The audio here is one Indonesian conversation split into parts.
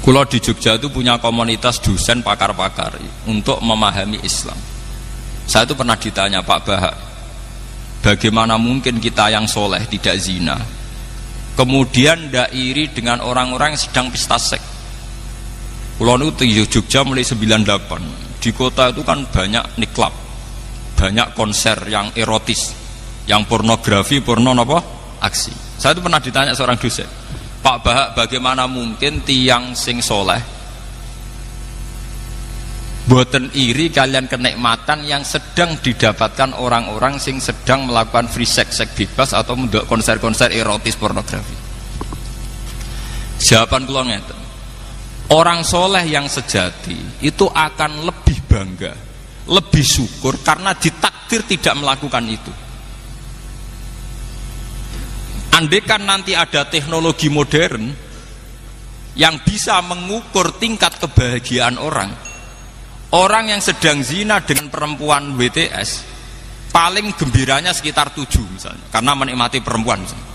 Kulo di Jogja itu punya komunitas dosen pakar-pakar untuk memahami Islam. Saya itu pernah ditanya, Pak Bahak, bagaimana mungkin kita yang soleh tidak zina, kemudian tidak iri dengan orang-orang yang sedang pesta seks? Kulo itu di Jogja mulai 98. Di kota itu kan banyak niklab, banyak konser yang erotis, yang pornografi, porno apa? Aksi. Saya itu pernah ditanya seorang dosen, Pak Bahak, bagaimana mungkin tiang sing soleh boten iri kalian kenikmatan yang sedang didapatkan orang-orang sing sedang melakukan free sex, seks bebas atau konser-konser erotis pornografi? Jawaban kula ngeten, orang soleh yang sejati itu akan lebih bangga, lebih syukur karena ditakdir tidak melakukan itu. Andaikan nanti ada teknologi modern yang bisa mengukur tingkat kebahagiaan orang, orang yang sedang zina dengan perempuan WTS paling gembiranya sekitar 7 misalnya, karena menikmati perempuan misalnya.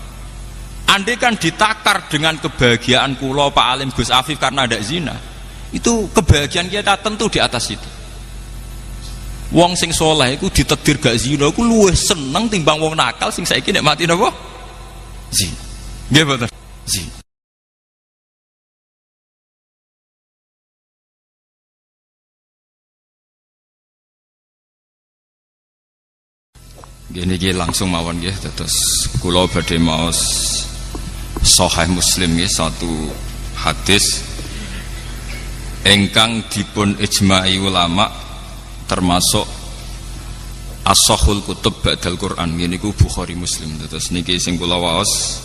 Andaikan ditakar dengan kebahagiaan kulo Pak Alim Gus Afif karena ada zina, itu kebahagiaan kita tentu di atas itu. Wong sing soleh itu ditakdir gak zina, aku luwih seneng timbang wong nakal sing saiki nikmati napa? Zina. Nggih betul. Zina. Gini langsung mawon nggih, terus kula badhe maos Sahih Muslim nggih, satu hadis ingkang dipun ijma'i ulama termasuk as-sahhul kutub ba'dal Quran. Ngene niku Bukhari Muslim. Terus niki sing kula waos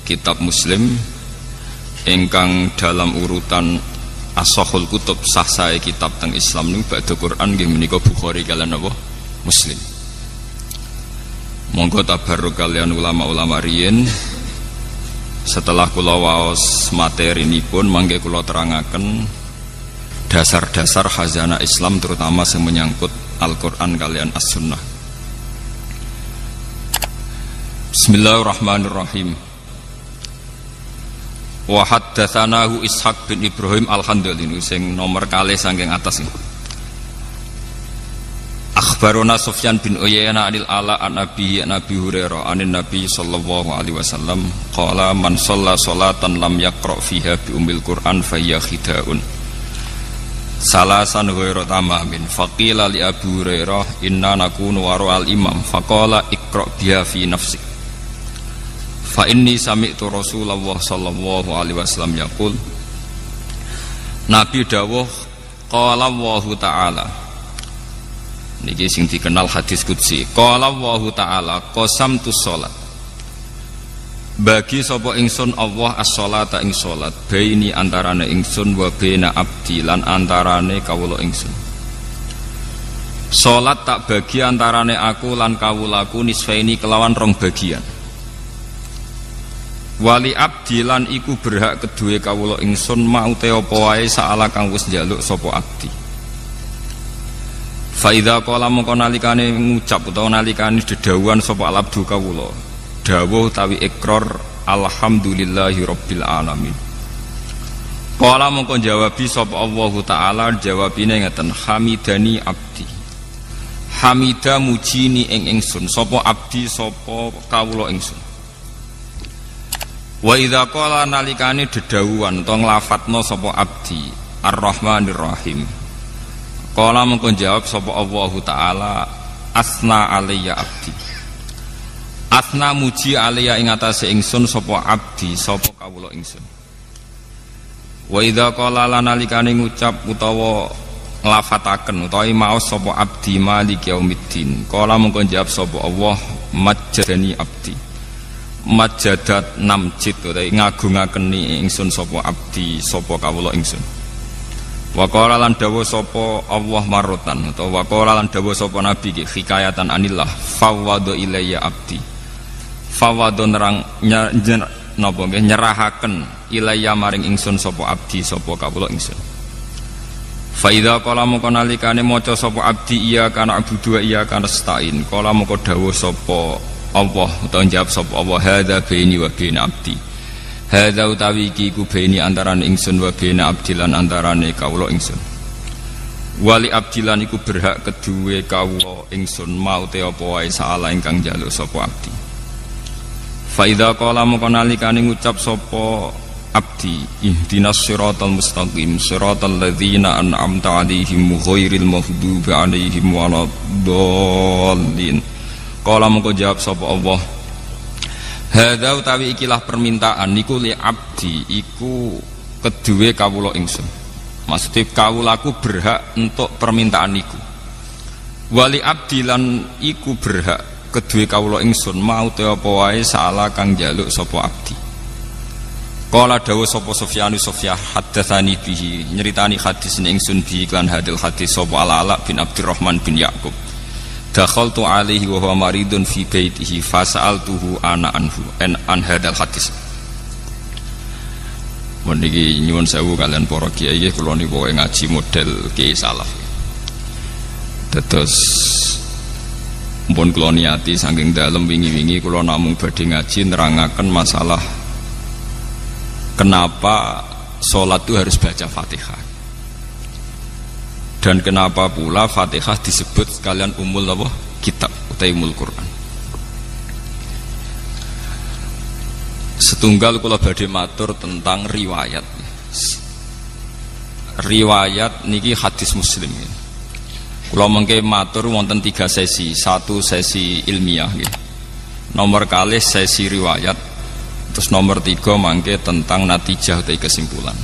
kitab Muslim ingkang dalam urutan as-sahhul kutub sah sae kitab teng Islam niku ba'dal Quran nggih menika Bukhari kalian apa? Muslim. Monggo tabarruk kalian ulama-ulama riyin. Setelah kula waos materinipun mangke kula terangaken dasar-dasar khazanah Islam terutama yang menyangkut Al-Quran kalian As-Sunnah. Bismillahirrahmanirrahim. Wa haddatsanahu Ishaq bin Ibrahim Al-Handali sing nomor kalih saking atas ini. Akhbarona Sufyan bin Uyainah anil Ala an Abi Hurairah anin Nabi sallallahu alaihi wasallam qala man shalla sholatan lam yaqra fiha bi ummil Qur'an fa hiya khida'un salasan ghairu tamamin. Faqila li Abu Hurairah inna nakunu wara al imam faqala iqra biha fi nafsik fa inni sami'tu Rasulullah sallallahu alaihi wasallam yaqul. Nabi dawuh qala Allahu ta'ala, niki sing dikenal hadis qudsi, qala Allahu ta'ala qasamtu sholat, bagi sapa ingsun Allah as-sholata ing sholat, baini antarane ingsun wa baina abdi lan antarane kawula ingsun. Sholat tak bagi antarane aku lan kawulaku nisfaini kelawan rong bagian. Wali abdi lan iku berhak kedue kawula ingsun mau te apa wae saala kang wis njaluk sapa abdi. Fa idza qala mongko nalikane ngucap utawa nalikane dedawuhan sapa al-abdu kawula, dawuh utawi ikrar alhamdulillahi rabbil alamin. Qala mongko jawabi sapa Allah taala, jawabine ngeten, hamidani abdi. Hamida mujini ing ingsun sapa abdi sapa kawula ingsun. Wa idza qala nalikane dedawuhan utawa nglafatna sapa abdi ar-rahmanir rahim. Qala mengko jawab sapa Allah taala asna alayya abdi. Asna muji alayya ing atase ingsun sapa abdi sapa kawula ingsun. Wa idza qala lanalikane ngucap utawa nglafataken utawa maos sapa abdi maliki yaumiddin. Qala mengko jawab sapa Allah majjadani abdi. Majjadat namjid utawa ngagung-ageni ingsun sapa abdi sapa kawula ingsun. Wa qala lan dawuh sapa Allah marutan utawa wa qala lan dawuh sapa nabi ki hikayatan anillah fawwadu ilayya abdi. Fawwadu nerang napa nggih nyerahaken ilayya maring ingsun sapa abdi sapa kawula ingsun. Fa idza qala moko nalikane maca sapa abdi iya kana abudu iya kana stain. Qala moko dawuh sapa Allah utawa jawab sapa Allah hadza baini wa baina abdi. Hadza utawi iki ku baini antarane ingsun wa baina abdilan antarane kawula ingsun. Wali abdilan iku berhak kedue kawula ingsun mau te apa wae saala ingkang njaluk sapa abdi. Fa idza qala moko nalikane ngucap sapa abdi ihdinas siratal mustaqim siratal ladzina an'amta 'alaihim ghairil maghdubi 'alaihim waladdallin. Qala moko jawab sapa Allah, hadza utawi ikilah permintaan niku li abdi iku kedue kawula ingsun. Maksudnya kawulaku berhak untuk permintaan niku. Wali abdi lan iku berhak kedue kawula ingsun mau te apa wae saala kang njaluk sapa abdi. Qala dawuh sapa Sufyan haddatsani bihi nyeritani hadis ning ingsun bi iklan hadil hadis sapa Ala bin Abdurrahman bin Yaqub. Dakhaltu alaihi wa huwa maridun fi baitihi fasa'altuhu ana anhu an hadal hadis. Meniki nyuwun sewu kalian para kiai kula niku ngaji model kiai salaf. Terus mpun kula niati saking dalem wingi-wingi kula namung badhe ngaji nerangaken masalah kenapa sholat itu harus baca Fatihah dan kenapa pula Fatihah disebut sekalian umul apa? Kitab atau umul Quran. Setunggal kula badhe matur tentang riwayat niki hadis Muslim. Kula mengke matur wonten 3 sesi. Satu sesi ilmiah nggih. Nomor kalih sesi riwayat. Terus nomor 3 mangke tentang natijah atau kesimpulan.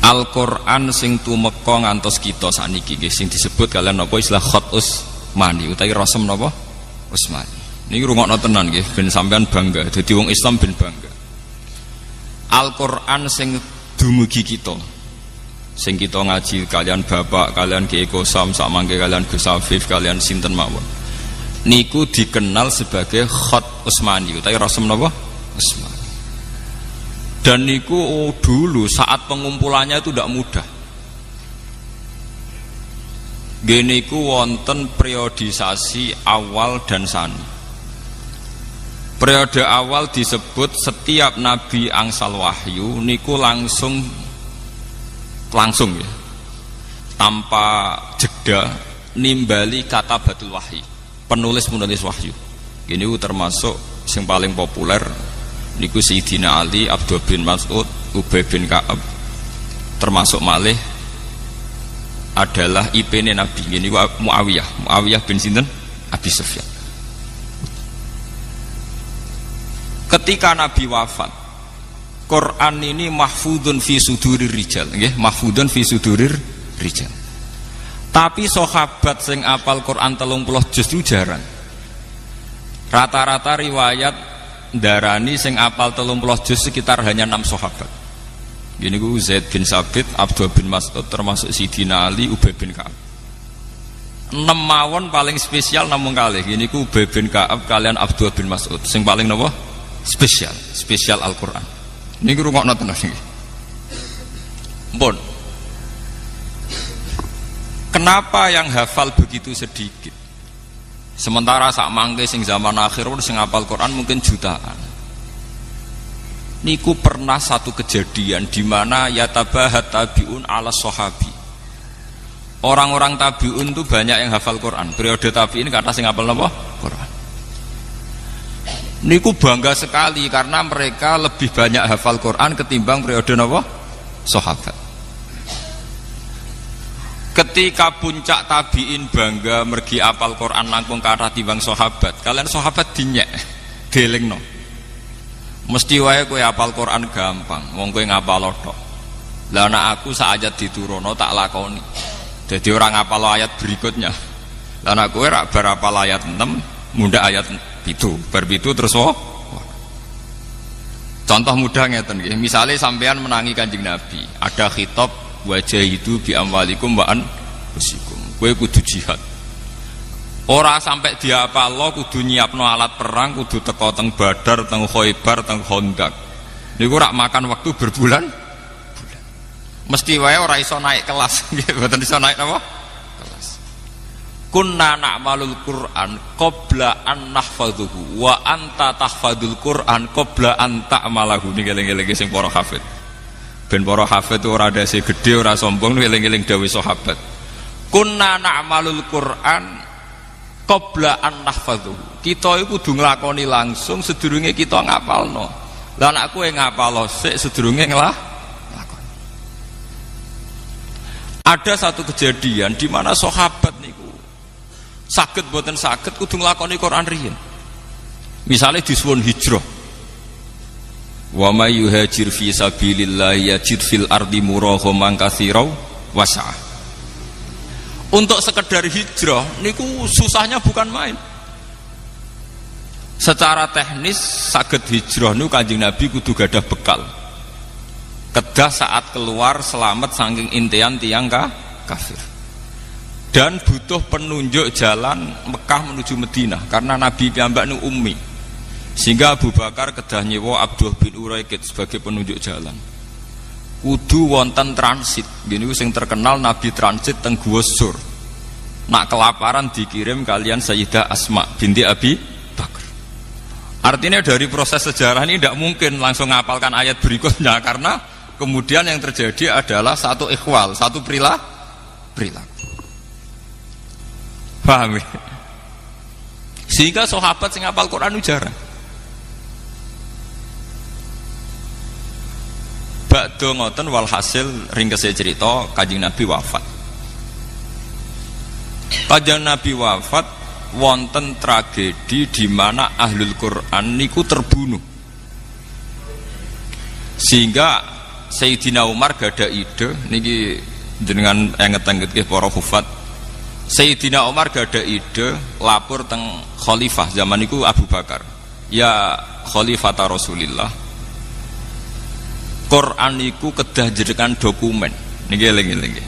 Al-Qur'an sing tumeka ngantos kita saniki nggih sing disebut kalian napa istilah khat Utsmani utawi rasem napa Utsmani. Niki rungokno tenan nggih ben sampean bangga dadi wong Islam ben bangga. Al-Qur'an sing dumugi kita. Sing kita ngaji kalian bapak, kalian Kiai Kosam, sak mangke kalian Gus Afif, kalian sinten mawon. Niku dikenal sebagai khat Utsmani utawi rasem napa Utsmani. Dan niku dulu saat pengumpulannya itu tidak mudah. Geniku wonten periodisasi awal dan sani. Periode awal disebut setiap nabi angsal wahyu niku langsung ya, tanpa jeda nimbali kata batul wahyi, penulis wahyu. Gini termasuk yang paling populer niku Sayyidina Ali, Abdul bin Mas'ud, Ubay bin Ka'ab, termasuk malih adalah IP-ne Nabi. Ini Muawiyah bin sinten? Abi Sufyan. Ketika Nabi wafat, Quran ini mahfudun fi sudurir rijal, nggih, mahfudun fi sudurir rijal. Tapi sahabat sing apal Quran 30 juz itu jarang. Rata-rata riwayat darani sing apal 30 juz sekitar hanya 6 sahabat. Gini ku Zaid bin Sabit, Abdul bin Mas'ud, termasuk Sidina Ali, Ubay bin Ka'ab. 6 mawon paling spesial namung kalih. Gini ku Ubay bin Ka'ab kalian Abdul bin Mas'ud. Sing paling napa? Spesial Al-Qur'an. Niki rungokno tenan iki. Mpun. Kenapa yang hafal begitu sedikit? Sementara sak mangke sing zaman akhir sing hafal Quran mungkin jutaan. Niku pernah satu kejadian di mana yatabahat tabiun ala sahabi. Orang-orang tabiun itu banyak yang hafal Quran. Periode tabiin kata sing hafal napa? Quran. Niku bangga sekali karena mereka lebih banyak hafal Quran ketimbang periode napa? Sahabat. Ketika puncak tabiin bangga mergi apal Quran langkung kathah timbang sahabat, kalian sahabat dinyek, delingno. Mesti wae kowe apal Quran gampang, wong kowe ngapal tok. Lah nek aku sak ayat diturono tak lakoni. Dadi orang ngapal ayat berikutnya. Lah nek kowe rak bar apal ayat 6, mundhak ayat 7, bar 7 terus Contoh mudah ngeten nggih, misale sampean menangi Kanjeng Nabi, ada khitab wajah itu bi amwalikum wa anfusikum. Kowe kudu jihad. Ora sampai diapalo kudu nyiapno alat perang, kudu teko teng Badar, teng Khaibar, teng Khandaq. Niku rak makan waktu berbulan. Mesti wae ora iso naik kelas, nggih, mboten iso naik apa? Kelas. kunna na'malul Qur'an qabla an nahfadhuhu wa anta tahfadul Qur'an qabla an ta'malahu. Niki eling-eling sing para hafid. Ben para hafid ora dase gedhe ora sombong, eling-eling dawuh sahabat. Kunna na'malul Qur'an qabla an nahfadhuhu. Kita iku kudu nglakoni langsung sedurunge kita ngapalno. Lah nek kowe ngapalo sik sedurunge lakoni. Ada satu kejadian di mana sahabat niku saged boten saged kudu nglakoni Quran riyin. Misale disuwun hijrah. Wa may yuhajir fi sabilillah yajid fil ardi muraghaman katsira wasa'ah. Untuk sekedar hijrah niku susahnya bukan main. Secara teknis saged hijrah niku Kanjeng Nabi kudu gadah bekal. Kedah saat keluar selamat saking intian tiang kafir. Dan butuh penunjuk jalan Mekah menuju Madinah karena Nabi piyambak nu ummi, sehingga Abu Bakar kedah nyewa Abdullah bin Uraikid sebagai penunjuk jalan. Kudu wonten transit, gini sing terkenal Nabi transit teng Gua Sur. Nak kelaparan dikirim kalian Sayyidah Asma binti Abi Bakar. Artinya dari proses sejarah ini tidak mungkin langsung ngapalkan ayat berikutnya karena kemudian yang terjadi adalah satu ikhwal, satu perilaku. Paham ya? Sehingga sahabat sing hafal Quran jarang. Bakdo ngoten walhasil ringkese cerita Kanjeng Nabi wafat. Kanjeng Nabi wafat wonten tragedi di mana ahlul Quran niku terbunuh. Sehingga Sayyidina Umar gada ide niki jenengan enget-enget nggih para hufat. Sayyidina Umar gada ide lapor teng khalifah zaman itu Abu Bakar. Ya khalifata Rasulillah. Quran iku kedah jenengan dokumen. Niki eling-eling.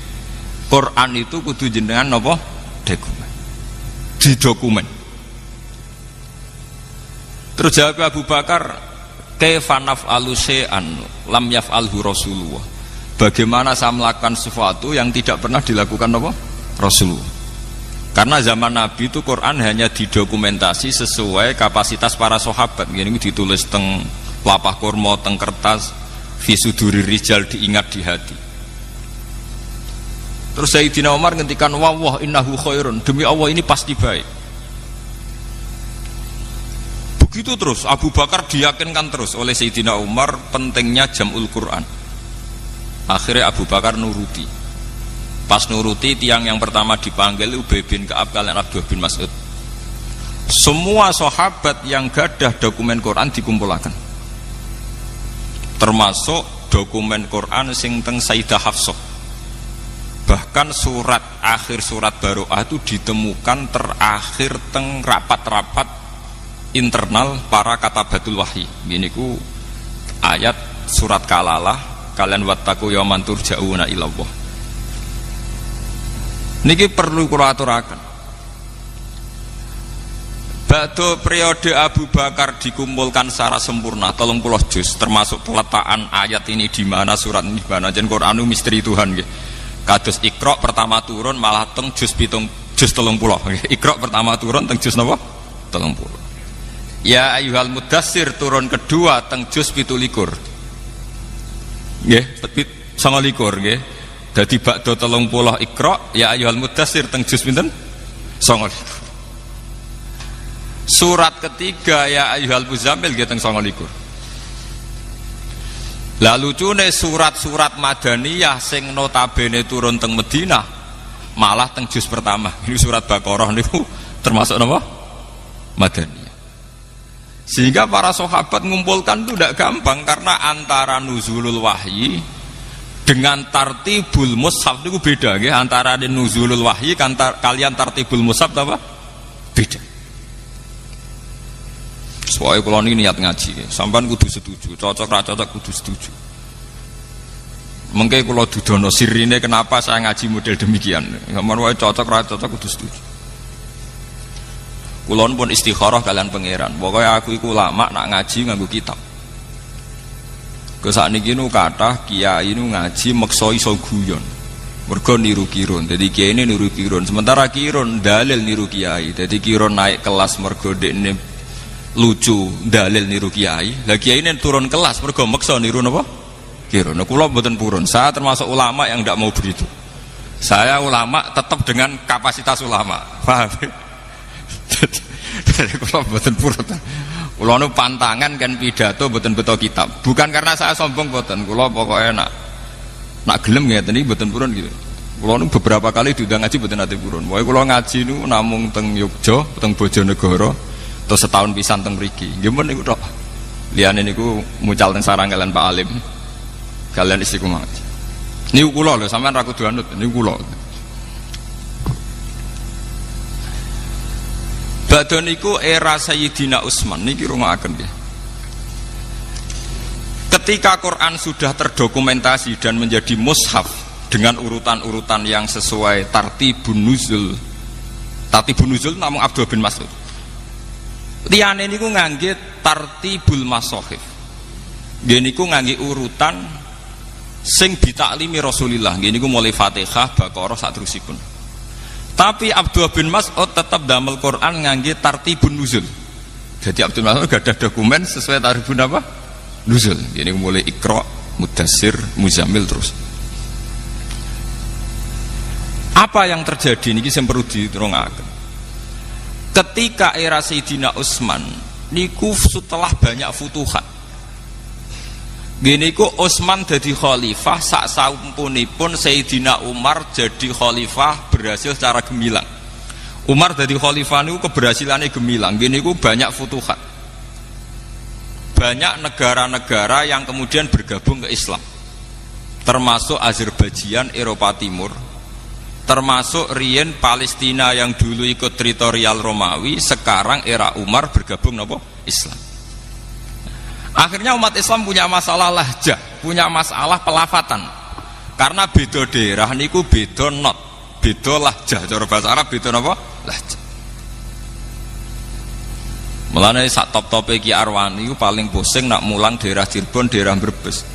Quran itu kudu jenengan napa? Dokumen. Di dokumen. Terus jawab Abu Bakar, kaifa naf'alu syai'an lam yaf'alhu Rasulullah. Bagaimana saya melakukan sesuatu yang tidak pernah dilakukan apa? Rasulullah. Karena zaman Nabi itu Quran hanya didokumentasi sesuai kapasitas para sahabat. Ini ditulis teng lapah kurma, teng kertas, fi suduri rijal, diingat di hati. Terus Sayyidina Umar ngendikan wah innahu khairun, demi Allah ini pasti baik. Begitu terus Abu Bakar diyakinkan terus oleh Sayyidina Umar pentingnya jam'ul Quran. Akhirnya Abu Bakar nuruti. Pas nuruti, tiang yang pertama dipanggil Ubay bin Ka'ab kalian Abdullah bin Mas'ud. Semua sahabat yang gadah dokumen Quran dikumpulkan, termasuk dokumen Quran sing teng Sayyidah Hafsah. Bahkan akhir surat Baroah itu ditemukan terakhir teng rapat-rapat internal para katabatul wahyi. Gini ku ayat surat Kalalah, kalian wattaqu yauman turja'una ilallah. Niki perlu kula aturaken. Ba'da periode Abu Bakar dikumpulkan secara sempurna 30 juz, termasuk peletakan ayat ini di mana, surat ini di mana. Jen Quran misteri Tuhan nggih. Kados Iqra pertama turun malah teng juz 30 nggih. Iqra pertama turun teng juz napa? 30. Ya ayyuhal mudassir turun kedua teng juz 17. Nggih, 29 nggih. Dadi ba'da 30 Iqra ya ayyuhal mudassir teng juz pinten? 29. Surat ketiga ya ayyuhal muzammil nggih teng 29. Lah lucune surat-surat Madaniyah sing notabene turun teng Madinah malah teng juz pertama. Ini surat Baqarah niku termasuk napa? Madaniyah. Sehingga para sahabat ngumpulkan itu tidak gampang karena antara nuzulul wahyi dengan tartibul mushaf itu beda nggih, antara nuzulul wahyi kalian tartibul mushaf apa? Beda. Soalnya kalau ini niat ngaji, sampean kudu setuju, cocok ra cocok kudu setuju. Mengke kalau dudono sirine kenapa saya ngaji model demikian? Sampean wae cocok ra cocok kudu setuju. Kulon pun istikharah kalian pangeran. Pokoknya aku iku ulama nak ngaji nganggo kitab. Ke sakniki nu kathah kiai nu ngaji meksa iso guyon. Mergo niru kirun. Jadi kiai ini niru kirun. Sementara kirun dalil niru kiai. Jadi kirun naik kelas mergo dekne lucu dalil niru kiai. Lah kiai ini turun kelas mergo maksa niru napa? Kirun. Nah, kula mboten purun. Saya termasuk ulama yang tidak mau begitu. Saya ulama tetap dengan kapasitas ulama. Paham? Jadi kula mboten purun. Kula nu pantangan kan pidato mboten beto kitab. Bukan karena saya sombong mboten. Kula pokoknya nak gelem ngeten iki mboten purun gitu. Kula nu beberapa kali diundang ngaji mboten ate purun. Pokoke kula ngaji nu namung teng Yogya, teng Bojonegoro, terus setahun pisan teng mriki. Nggih men niku tok. Liyane niku mucal teng sarang kalian Pak Alim. Kalian istiqomah. Niku kula lho, sampean ra kudu anut, niku kula. Badhe niku era Sayyidina Utsman niki rungokaken nggih. Ketika Quran sudah terdokumentasi dan menjadi mushaf dengan urutan-urutan yang sesuai tartibun nuzul. Tartibun nuzul namung Abdul bin Mas'ud. Liyane niku ngangge tartibul masahif. Nggih niku ngangge urutan sing ditaklimi Rasulullah. Nggih niku mulai Fatihah, Baqarah saterusipun. Tapi Abdul bin Mas'ud tetap damel Quran ngangge tartibun nuzul. Jadi Abdul Mas'ud gak ada dokumen sesuai tartibun apa? Nuzul. Ini mulai Iqra, Mudassir, Muzammil terus. Apa yang terjadi niki sing perlu diterungaken. Ketika era Sayyidina Utsman niku setelah banyak futuhat. Gini ku Utsman jadi khalifah sak sampunipun Sayyidina Umar jadi khalifah berhasil secara gemilang. Umar jadi khalifah niku keberhasilannya gemilang. Gini ku banyak futuhat. Banyak negara-negara yang kemudian bergabung ke Islam, termasuk Azerbaijan, Eropa Timur, termasuk Rien Palestina yang dulu ikut teritorial Romawi, sekarang era Umar bergabung nopo Islam. Akhirnya umat Islam punya masalah lahjah, punya masalah pelafatan, karena beda daerah niku beda not, beda lahjah, cara bahasa Arab beda nopo lahjah. Mulane sak top-tope Ki Arwani iku paling pusing nak mulang daerah Cirebon, daerah Brebes.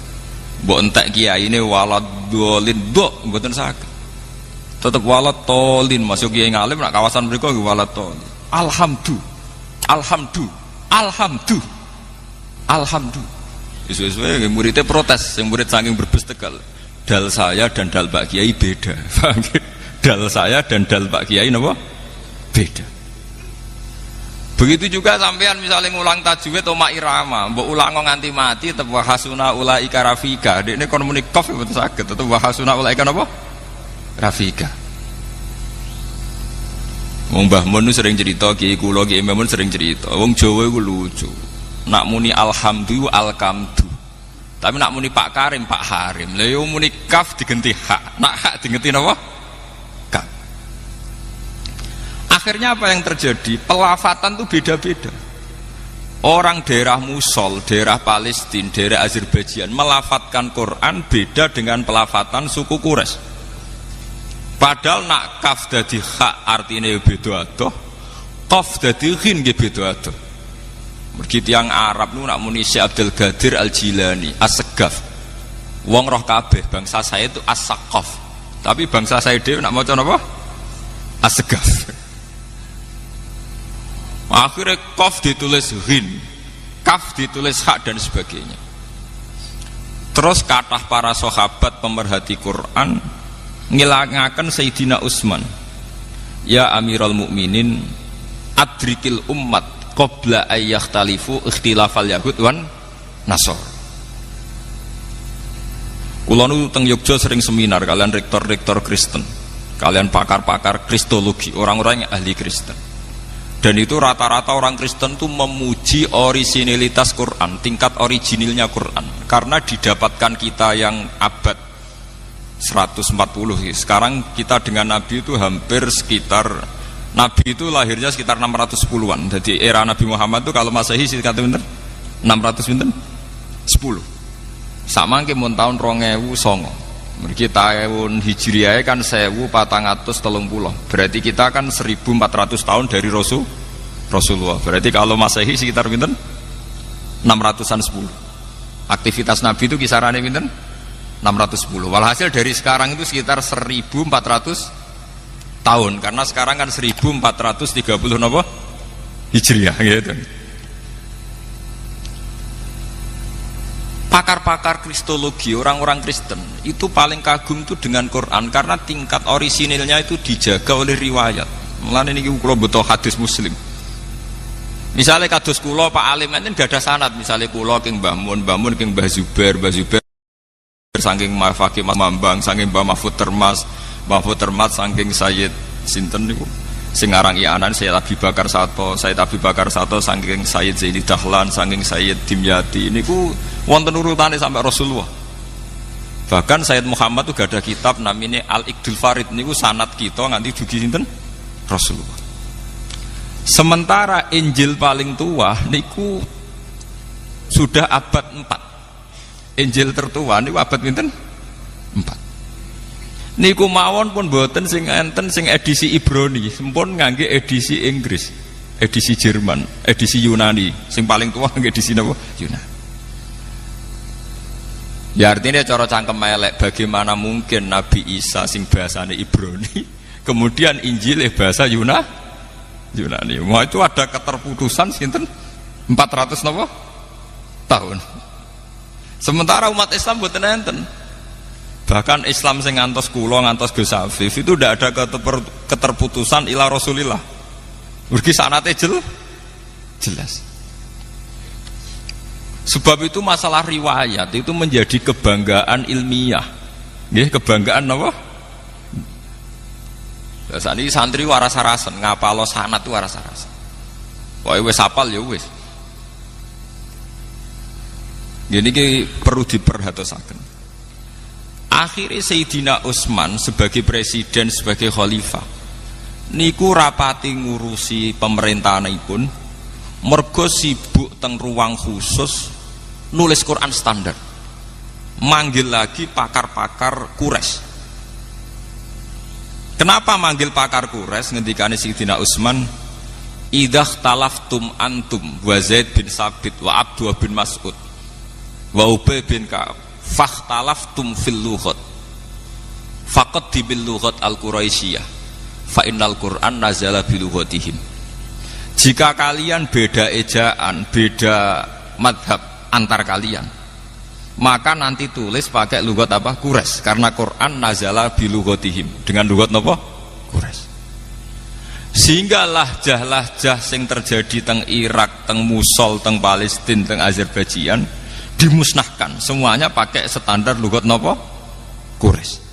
Mbok entek kiyaine waladolin mbok mboten saged. Tetep waladolin masuk kiai ngalim nak kawasan mriku nggih waladolin. Alhamdulillah. Isu-isuwe muridnya protes, yang murid saking Brebes Tegal. Dal saya dan dal Pak Kiai beda. Dal saya dan dal Pak Kiai napa? Beda. Begitu juga sampean misalnya ngulang tajwid atau irama, mbok ulang nganti mati tetep wahasuna ulaika rafika. Dekne kon muni qaf mboten saged, tetep wahasuna ulaika napa? Rafika. Wong Mbah Mun sering cerita, Kiai kula Kiai Mun sering cerita. Wong Jawa iku lucu. Nak muni alhamdulillah alkamdu. Tapi nak muni Pak Karim Pak Harim. Lah yo muni kaf digenti hak. Nak hak digenti napa? Akhirnya apa yang terjadi? Pelafatan itu beda-beda. Orang daerah Musol, daerah Palestina, daerah Azerbaijan melafatkan Quran beda dengan pelafatan suku Quraisy. Padahal nak kaf dadi hak artinya beda adoh, qaf dadi ghin nggih beda adoh. Mergi tiyang Arab nu nak muni Syekh Abdul Qadir Al-Jilani, As-Segaf. Wong roh kabeh bangsa saya itu As-Saqaf. Tapi bangsa saya dhewe nak maca napa? As-Segaf. Akhirnya qaf ditulis ghin, kaf ditulis hak dan sebagainya. Terus kathah para sahabat pemerhati Quran ngilangaken Sayyidina Utsman, ya Amirul Mukminin adrikil ummat qabla ayyakhtalifu ikhtilafal yahud wan nasor. Kula nu teng Yogya sering seminar kalian rektor-rektor Kristen, kalian pakar-pakar kristologi, orang-orang yang ahli Kristen. Dan itu rata-rata orang Kristen itu memuji originalitas Quran, tingkat originilnya Quran, karena didapatkan kita yang abad 140. Sekarang kita dengan Nabi itu hampir sekitar, Nabi itu lahirnya sekitar 610-an. Jadi era Nabi Muhammad itu kalau Masehi sekitar 600 10. Sama mungkin mun tahun 2009. Kita tahun Hijriah kan 1430. Berarti kita kan 1400 tahun dari Rasulullah. Berarti kalau Masehi sekitar pinten? 600-an 10. Aktivitas Nabi itu kisarannya pinten? 610. Walhasil dari sekarang itu sekitar 1400 tahun, karena sekarang kan 1430 napa Hijriah gitu. Pakar-pakar kristologi, orang-orang Kristen itu paling kagum itu dengan Quran karena tingkat orisinilnya itu dijaga oleh riwayat. Mulane niki kula butuh hadis Muslim. Misalnya kados kula Pak Alim enten gak ada sanad, misalnya kula king Mbah Mun, Mbah Mun king Mbah Zubair saking Fakih Mas Mambang, saking Mbah Mahfud Termas saking Sayyid sinten niku sing aran Ianan Sayyid Abi Bakar Sato saking Sayyid Zaini Dahlan, saking Sayyid Dimyati niku wonten urutane sampai Rasulullah. Bahkan Sayyid Muhammad tuh gak ada kitab namanya Al-Iqdul Farid niku sanad kita nganti dugi sinten Rasulullah. Sementara Injil paling tua niku sudah abad 4. Injil tertua niku abad pinten? 4. Niku mawon pun boten sing enten sing edisi Ibrani, sempun ngangge edisi Inggris, edisi Jerman, edisi Yunani. Sing paling tua ngangge edisi napa? Yunani. Ya artinya cara cangkem elek, bagaimana mungkin Nabi Isa sing bahasane Ibrani kemudian Injil bahasa Yunani. Wah itu ada keterputusan sinten 400 napa tahun. Sementara umat Islam mboten enten. Bahkan Islam sing ngantos kula ngantos Gus Afif itu tidak ada keterputusan ila Rasulillah. Mergi sanate jelas. Sebab itu masalah riwayat itu menjadi kebanggaan ilmiah. Nggih, kebanggaan napa? Saat ini santri waras-arasan ngapalo sanad itu waras-arasan. Wah wis hafal ya wis. Jadi perlu diperhatosaken. Akhirnya Sayyidina Utsman sebagai presiden, sebagai khalifah niku rapati ngurusi pemerintahanipun mergo sibuk teng ruang khusus nulis Quran standar. Manggil lagi pakar-pakar Quraisy. Kenapa manggil pakar Quraisy? Ngendikane Sayyidina Utsman, "Idzah talaftum antum wa Zaid bin Sabit wa Abdullah bin Mas'ud wa Ubay bin Ka'ab fakhtalaftum fil lughat faqad bil lughat al-Quraisyiyah fa innal Qur'an nazala bi lughatihim." Jika kalian beda ejaan, beda madhab antar kalian, maka nanti tulis pakai lugat apa? Quraisy, karena Quran nazala bi lughatihim, dengan lugat napa? Quraisy. Sehingga lahjah-lahjah sing terjadi teng Irak, teng Mosul, teng Palestina, teng Azerbaijan dimusnahkan, semuanya pakai standar lugat napa? Quraisy.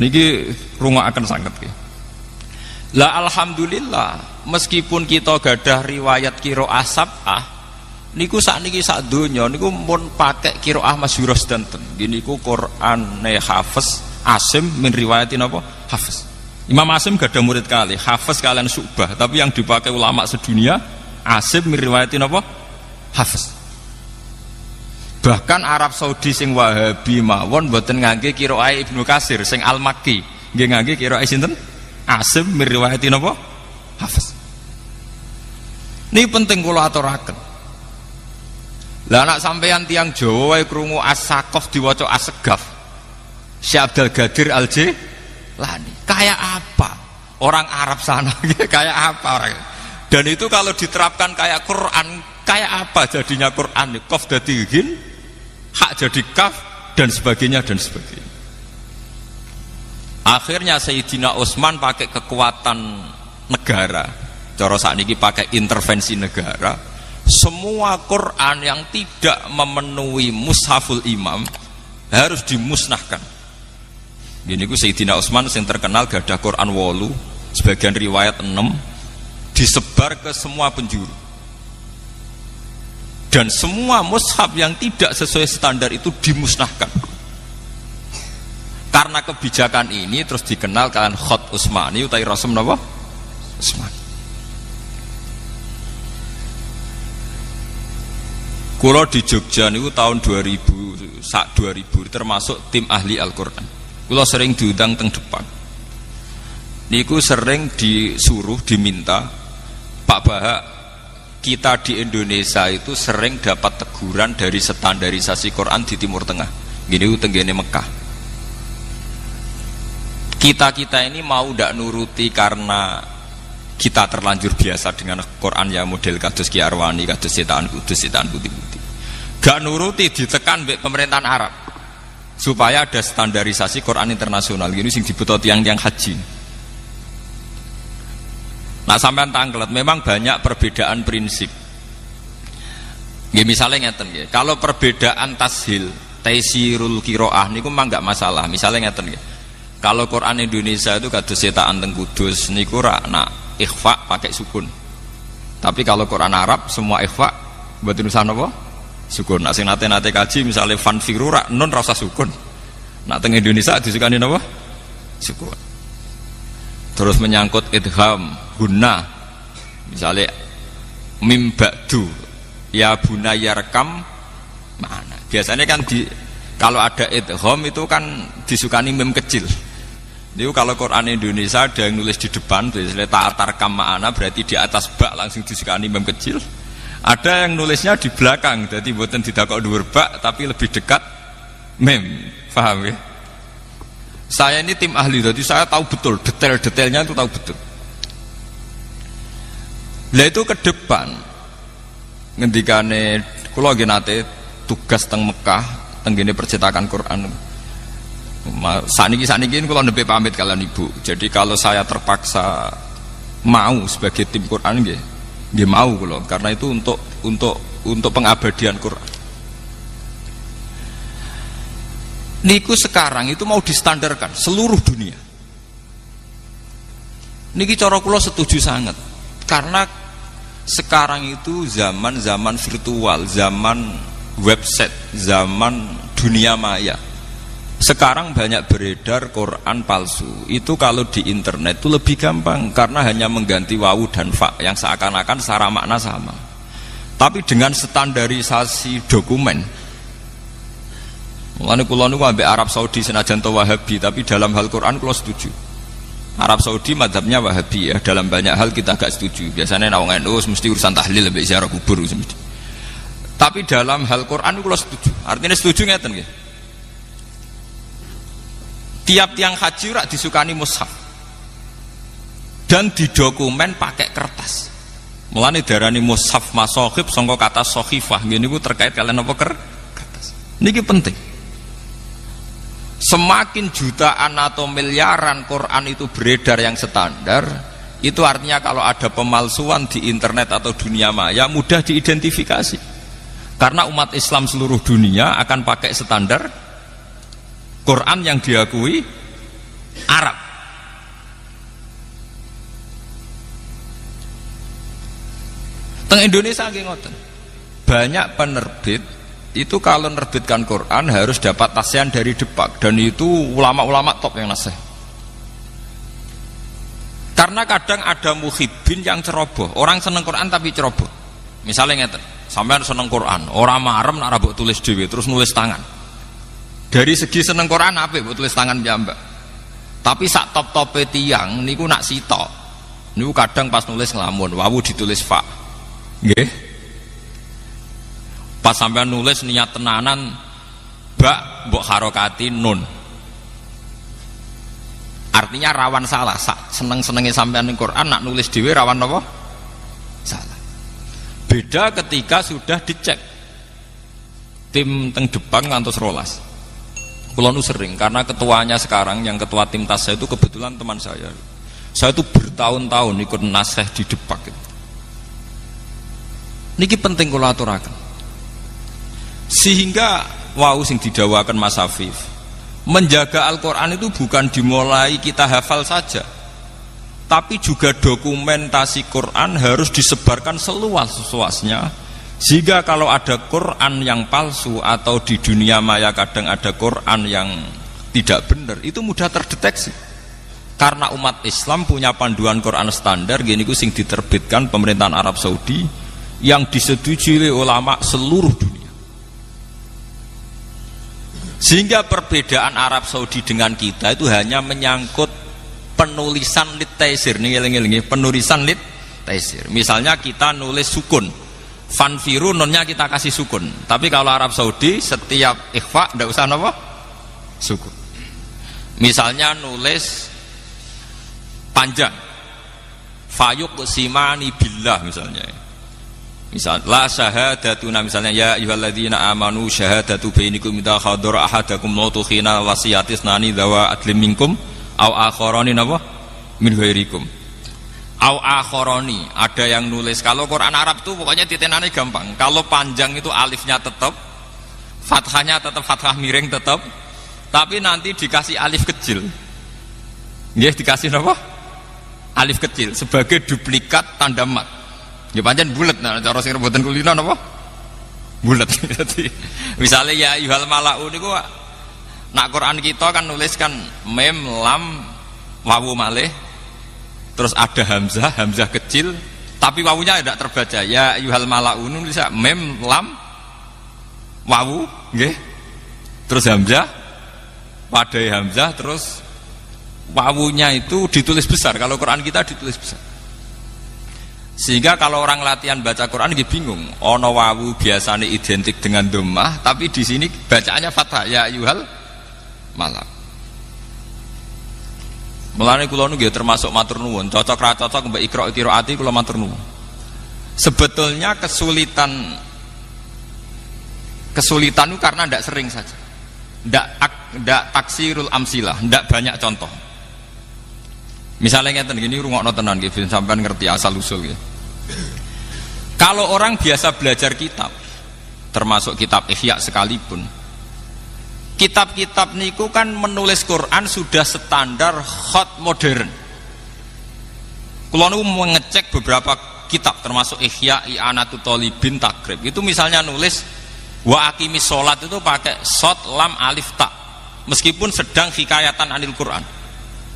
Niki rungokaken sanget nggih. Lah alhamdulillah, meskipun kita gadah riwayat qiraah sab'ah niku sakniki sak donya niku mun pakai qiraah masyhurah sedanten. Gini niku Qur'ane Hafiz Asim min riwayatin apa? Hafiz. Imam Asim gak ada murid kali, Hafiz kalian Syu'bah, tapi yang dipakai ulama sedunia Asim min riwayatin apa? Hafiz. Bahkan Arab Saudi sing Wahabi mawon mboten ngangge qiraah Ibnu Katsir sing Al-Makki, nggih ngangge qiraah sinten? Asim min riwayatin apa? Hafiz. Ini penting kula aturaken. Lah anak sampeyan tiang Jawa wae krungu As-Saqaf diwaca As-Segaf. Syekh Abdul Qadir Al-Jilani. Kayak apa? Orang Arab sana kayak apa orang? Dan itu kalau diterapkan kayak Quran, kayak apa jadinya Quran? Qaf dadi ghin, hak jadi kaf dan sebagainya dan sebagainya. Akhirnya Sayyidina Utsman pakai kekuatan negara. Cara sakniki pakai intervensi negara. Semua Quran yang tidak memenuhi mushaful imam harus dimusnahkan. Ini ku Sayyidina Utsman yang terkenal gadah Quran 8, sebagian riwayat 6, disebar ke semua penjuru. Dan semua mushaf yang tidak sesuai standar itu dimusnahkan. Karena kebijakan ini terus dikenal kalian Khat Utsmani utai Rasul napa? Utsmani. Kulo di Jogja niku tahun 2000 termasuk tim ahli Al-Qur'an. Kulo sering diundang teng depan. Niku sering disuruh diminta Pak Bahak kita di Indonesia itu sering dapat teguran dari standarisasi Quran di Timur Tengah. Gini tenggene Mekah. Kita ini mau ndak nuruti karena kita terlanjur biasa dengan Quran ya model kados Ki Arwani, kados Setaan Kudus, Setaan Putih-Putih. Gak nuruti ditekan mbek pemerintahan Arab supaya ada standarisasi Quran internasional. Gini sing dibutuh tiang-tiang haji. Nah sampean tanglet memang banyak perbedaan prinsip. Nggih misalnya ngeten nggih. Kalau perbedaan tashil, taisirul qiraah niku mah enggak masalah. Misalnya ngeten nggih. Kalau Quran Indonesia itu kados Setaan teng Kudus niku ra nak ikhfa pakai sukun. Tapi kalau Quran Arab semua ikhfa mboten usah napa? Sukun. Nah sing nate-nate kaji misalnya fanfiru ra nun ra usah sukun. Nah teng Indonesia disukani napa? Sukun. Terus menyangkut idgham, guna, misalnya mim ba'du ya bunayya rekam mana? Biasanya kan kalau ada idgham itu kan disukani mim kecil. Itu kalau Quran Indonesia ada yang nulis di depan, misalnya ta'atarkam ma'ana berarti di atas bak langsung disukani mim kecil. Ada yang nulisnya di belakang, jadi buatan didakok dhuwur bak tapi lebih dekat mim. Paham ya? Saya ini tim ahli, jadi saya tahu betul detail-detailnya itu tahu betul. Lah itu ke depan ngendikane kula nggih nate tugas teng Mekah tenggene percetakan Quran. Saniki kula nembe pamit kalian Ibu. Jadi kalau saya terpaksa mau sebagai tim Quran nggih mau kula karena itu untuk pengabadian Quran. Niku sekarang itu mau distandarkan seluruh dunia. Niki cara kula setuju sangat. Karena sekarang itu zaman virtual, zaman website, zaman dunia maya. Sekarang banyak beredar Quran palsu. Itu kalau di internet itu lebih gampang karena hanya mengganti wawu dan fa yang seakan-akan secara makna sama. Tapi dengan standarisasi dokumen. Mulane kula niku ambek Arab Saudi senajan to Wahabi, tapi dalam hal Quran kula setuju. Arab Saudi mazhabnya Wahabi ya, dalam banyak hal kita agak setuju. Biasanya nek wong NU mesti urusan tahlil ambek ziarah kubur mesti. Tapi dalam hal Quran kula setuju. Artinya setuju ngeten nggih. Tiap tiang haji rak disukani mushaf. Dan didokumen pakai kertas. Mulane darani mushaf masohib sangka kata sohifah. Nggih niku terkait kalian apa kertas. Niki penting. Semakin jutaan atau miliaran Quran itu beredar yang standar, itu artinya kalau ada pemalsuan di internet atau dunia maya mudah diidentifikasi. Karena umat Islam seluruh dunia akan pakai standar Quran yang diakui Arab. Teng Indonesia nggih ngoten. Banyak penerbit itu kalau menerbitkan Quran harus dapat tasian dari Depak, dan itu ulama-ulama top yang nasih. Karena kadang ada muhibbin yang ceroboh, orang seneng Quran tapi ceroboh. Misalnya ngeten, sampean seneng Quran, orang marem nak rabuk tulis dhewe terus nulis tangan. Dari segi seneng Quran apik mbok tulis tangan piyambak. Tapi sak top-tope tiyang niku nak sitok. Niku kadang pas nulis nglamun, wawu ditulis fa. Nggih. Pas sampean nulis niat tenanan bak mbok harokati nun. Artinya rawan salah. Seneng-senenge sampean ning Quran nak nulis dhewe rawan apa? Salah. Beda ketika sudah dicek. Tim teng depan ngantos rolas. Kula nu sering karena ketuanya sekarang yang ketua tim tas saya itu kebetulan teman saya. Saya itu bertahun-tahun ikut nasih di Depak. Niki penting kula aturaken. Sehingga wau sing didawakan Mas Afif, menjaga Al-Quran itu bukan dimulai kita hafal saja, tapi juga dokumentasi Quran harus disebarkan seluas-luasnya, sehingga kalau ada Quran yang palsu atau di dunia maya kadang ada Quran yang tidak benar, itu mudah terdeteksi. Karena umat Islam punya panduan Quran standar, gini ku sing diterbitkan pemerintahan Arab Saudi yang disetujui oleh ulama seluruh dunia. Sehingga perbedaan Arab Saudi dengan kita itu hanya menyangkut penulisan lit taisir, penulisan lit taisir. Misalnya kita nulis sukun, fanfiru nonnya kita kasih sukun. Tapi kalau Arab Saudi setiap ikhfa ndak usah apa? Sukun. Misalnya nulis panjang, fayuq simani billah misalnya. Misal la syahadatuna misalnya ya ayyuhalladzina amanu syahadatu bainakum idza hadara ahadakum mautu khina wasiyatis nani dawa adlim minkum au akharani napa min ghairikum au akharani. Ada yang nulis, kalau Quran Arab tuh pokoknya titenane gampang. Kalau panjang itu alifnya tetap, fathahnya tetap fathah miring tetap, tapi nanti dikasih alif kecil. Nggih, dikasih napa? Alif kecil sebagai duplikat tanda mat. Ya pancen bulet, nah cara sing rebutan kulino napa? Bulet. Jadi misalnya ya ayyuhal malaun niku nak Quran kita kan nuliskan mem lam wawu malih, terus ada hamzah, hamzah kecil, tapi wawunya tidak terbaca. Ya ayyuhal malaun nulis mem lam wawu, nggih. Terus hamzah, wadai hamzah, terus wawunya itu ditulis besar. Kalau Quran kita ditulis besar. Sehingga kalau orang latihan baca Quran dia bingung. Ono wawu biasanya identik dengan dhammah, tapi di sini bacaannya fathah. Ya ayyuhal malam. Mulane kula niku termasuk matur nuwun, cocok ra cocok mbek Iqra qiraati kula matur nuwun. Sebetulnya kesulitan itu karena ndak sering saja. Ndak taksirul amsilah, ndak banyak contoh. Misalnya ngeten gini, rungokno tenan nggih ben sampean ngerti asal usul nggih. Kalau orang biasa belajar kitab, termasuk kitab Ihya sekalipun, kitab-kitab niku kan menulis Quran sudah standar khat modern. Kula niku mengecek beberapa kitab termasuk Ihya, I'anatul Thalibin, Takrib. Itu misalnya nulis wa aqimis sholat itu pakai shad lam alif ta. Meskipun sedang hikayatan anil Quran.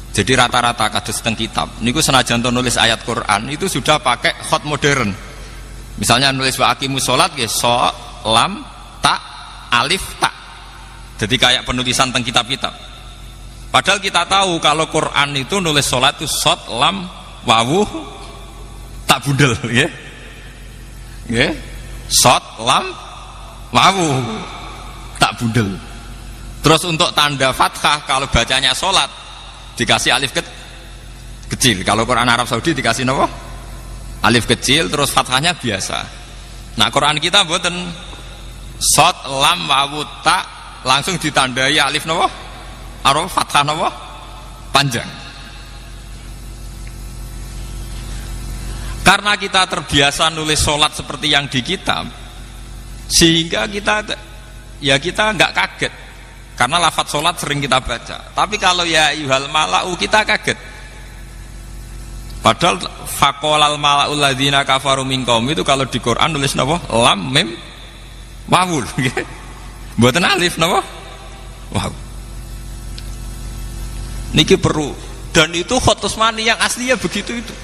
Jadi rata-rata kados teng kitab niku senajan to nulis ayat Quran itu sudah pakai khat modern. Misalnya nulis wa aqimus sholat nggih shad lam ta alif ta. Jadi kayak penulisan teng kitab-kitab. Padahal kita tahu kalau Quran itu nulis sholat itu shad lam wawu tak budel, nggih. Nggih. Shad lam wawu tak budel. Terus untuk tanda fathah kalau bacanya sholat dikasih alif kecil. Kalau Quran Arab Saudi dikasih apa? Alif kecil terus fathahnya biasa. Nah Quran kita mboten shad lam wawu ta langsung ditandai alif napa? Arab fathah napa? Panjang. Karena kita terbiasa nulis sholat seperti yang di kitab, sehingga kita nggak kaget. Karena lafadz sholat sering kita baca. Tapi kalau ya ayyuhal mala'u kita kaget. Padahal faqolal mala'ul ladzina kafaru min qaum itu kalau di Quran nulis napa? Lam mim wawul. Mboten alif napa? Waw. Niki perlu, dan itu khat Utsmani yang aslinya begitu itu.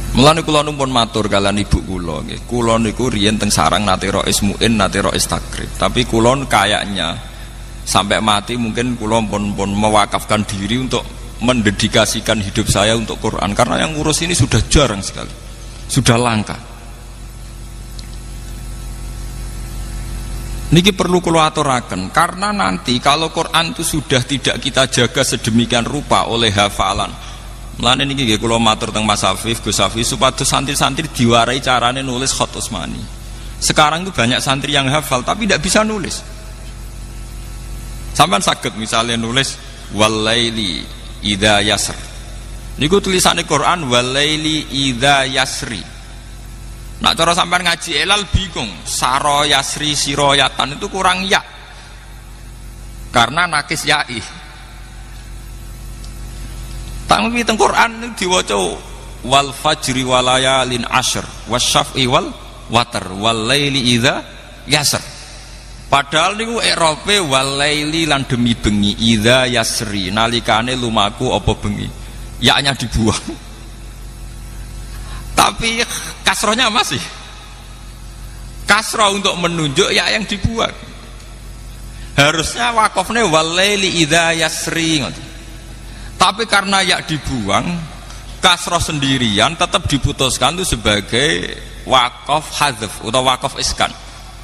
Mulane kula numpun matur kalian ibu kula nggih. Kula niku riyen teng sarang nate rois muin, nate rois takrib. Tapi kula kayaknya sampai mati mungkin kula pun mewakafkan diri untuk mendedikasikan hidup saya untuk Quran karena yang ngurus ini sudah jarang sekali. Sudah langka. Niki perlu kula aturaken karena nanti kalau Quran itu sudah tidak kita jaga sedemikian rupa oleh hafalan. Mulane niki nggih kula matur teng Mas Afif, Gus Afif supados santri-santri diwarai carane nulis khat Utsmani. Sekarang itu banyak santri yang hafal tapi tidak bisa nulis. Sampeyan saged misalnya nulis walaili idza yasr. Niku tulisane Quran walaili idza yasri. Nak cara sampean ngaji elal bingung, saro yasri siroyatan itu kurang ya. Karena nakis ya'i. Tapi teng Quran diwaca wal fajri walayalin ashr wasyaf'i wal watar wal laili idza yasr. Padahal niku i'rabe wal laili lan demi bengi idza yasri nalikane lumaku apa bengi. Ya-nya dibuang. Tapi kasrohnya masih. Kasroh untuk menunjuk ya yang dibuang. Harusnya wakofnya wal laili idza yasri. Tapi karena ya dibuang, kasroh sendirian tetap diputuskan itu sebagai wakaf hadzf atau wakaf iskan.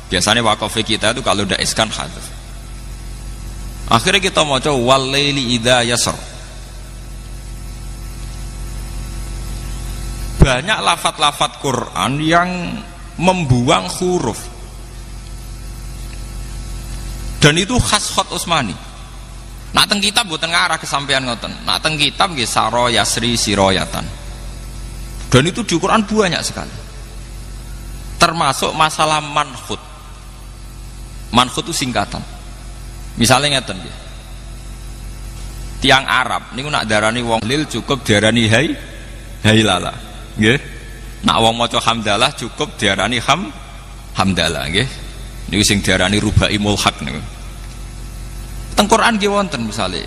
Biasanya wakaf kita itu kalau udah iskan hadzf. Akhirnya kita mau coba wal-laili idza yasr. Banyak lafat-lafat Quran yang membuang huruf. Dan itu khas Khat Utsmani. Nak teng kitab mboten ngarah kesampean ngoten. Nak teng kitab nggih saro yasri siroyatan. Dan itu di Quran banyak sekali. Termasuk masalah manhut. Manhut itu singkatan. Misalnya ngeten nggih. Tiang Arab niku nak darani wong lil cukup diarani hailala. Nggih. Nak wong maca hamdalah cukup diarani hamdalah nggih. Niku sing diarani rubai mulhaq niku. Teng Quran nggih wonten misale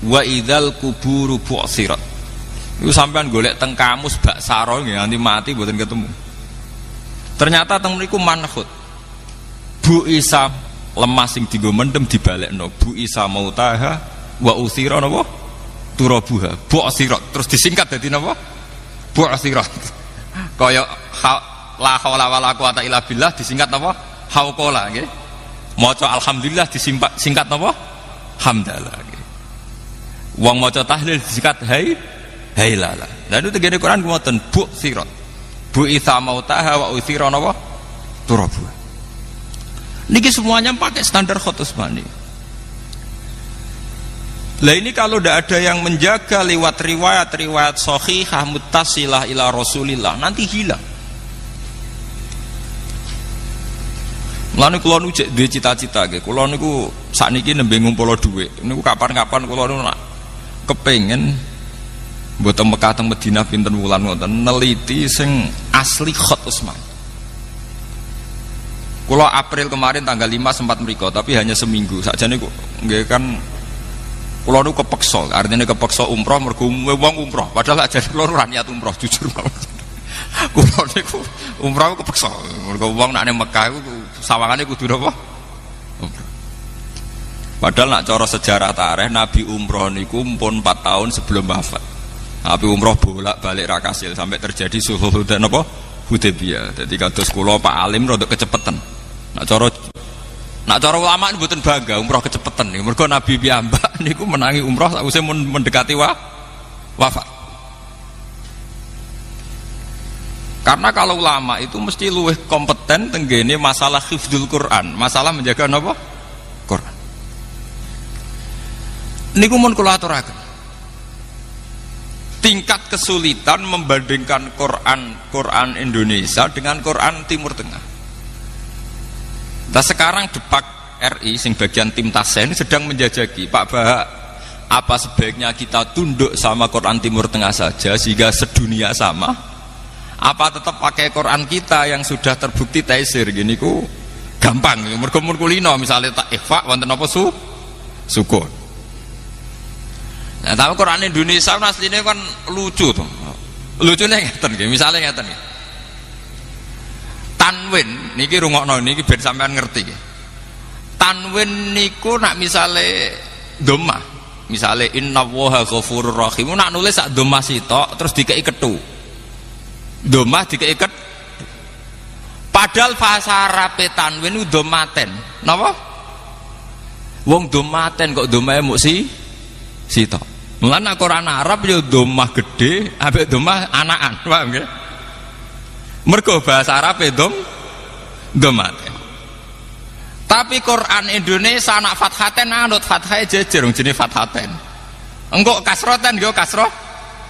wa idzal kuburu bu'sirat. Iku sampean golek teng kamus bak saro nggih nganti mati mboten ketemu. Ternyata teng mriku manhut. Bu Isa lemah sing dienggo mendem dibalekno. Bu Isa mautaha wa utsira napa? Turabuha. Bu'sirat terus disingkat dadi napa? Bu'sirat. Kaya la haula wala quwata illa billah disingkat napa? Hauqala nggih. Maca alhamdulillah disingkat napa? Hamdalah. Wong maca tahlil disingkat hailala. Dan itu tegene Quran ngoten bu sirat. Bu itha mautaha wa uthira napa? Turabu. Niki semuanya pakai standar Khat Utsmani. Lah ini kalau tidak ada yang menjaga lewat riwayat-riwayat sahihah muttasilah ila Rasulillah nanti hilang. Mulane kula nu duwe cita-cita nggih. Kula niku sakniki nembe ngumpul dhuwit. Niku kapan-kapan kula nu nak kepengin mboten Mekah teng Madinah pinten wulan ngoten neliti sing asli Khat Utsmani. Kula April kemarin tanggal 5 sempat mriko tapi hanya seminggu. Sakjane kok nggih kan kula nu kepeksa. Artinya kepeksa umroh mergo wong umroh. Padahal ajane kula ora niat umroh jujur mawon. Kula niku umroh kepeksa. Mergo wong nek nang Mekah iku sawangane kudu napa? Umroh. Padahal nak cara sejarah tarikh Nabi umroh niku pun 4 tahun sebelum wafat. Nabi umroh bolak-balik ra kasil sampai terjadi sulhul Hudaybiyah. Dadi kados kula Pak Alim rada kecepetan. Nak cara ulama mboten bangga umroh kecepetan niku. Mergo Nabi piyambak niku menangi umroh sakwise mendekati wafat. Karena kalau ulama itu mesti luwih kompeten tenggene masalah hifdzul Quran, masalah menjaga napa? Quran. Niku mun kula aturaken. Tingkat kesulitan membandingkan Quran Indonesia dengan Quran Timur Tengah. Nah sekarang Depak RI sing bagian tim Tasen sedang menjajaki Pak Bahak apa sebaiknya kita tunduk sama Quran Timur Tengah saja sehingga sedunia sama? Apa tetap pakai Quran kita yang sudah terbukti taisir gini ku gampang mergo kulino misalnya tak ikhfa wonten apa sukun. Nah, tapi Quran Indonesia aslinya kan lucu tuh. Lucunya ngeten nggih, misale ngeten nggih. Tanwin niki rungokno niki ben sampean ngerti nggih. Tanwin niku nak misale dhammah, misale innallaha ghafurur rahim nak nulis sak dhammah sitok terus dikei kethu. Domah dikeiket padahal bahasa Arab tanwin itu domaten napa? Wong domaten kok domah muk sitok. Mulane Quran Arab ya domah gede ambek domah anakan, paham nggih? Mergo bahasa Arab domaten. Tapi Quran Indonesia anak fathaten anut fathahe jejer wong jenenge fathaten. Engko kasroten yo kasroh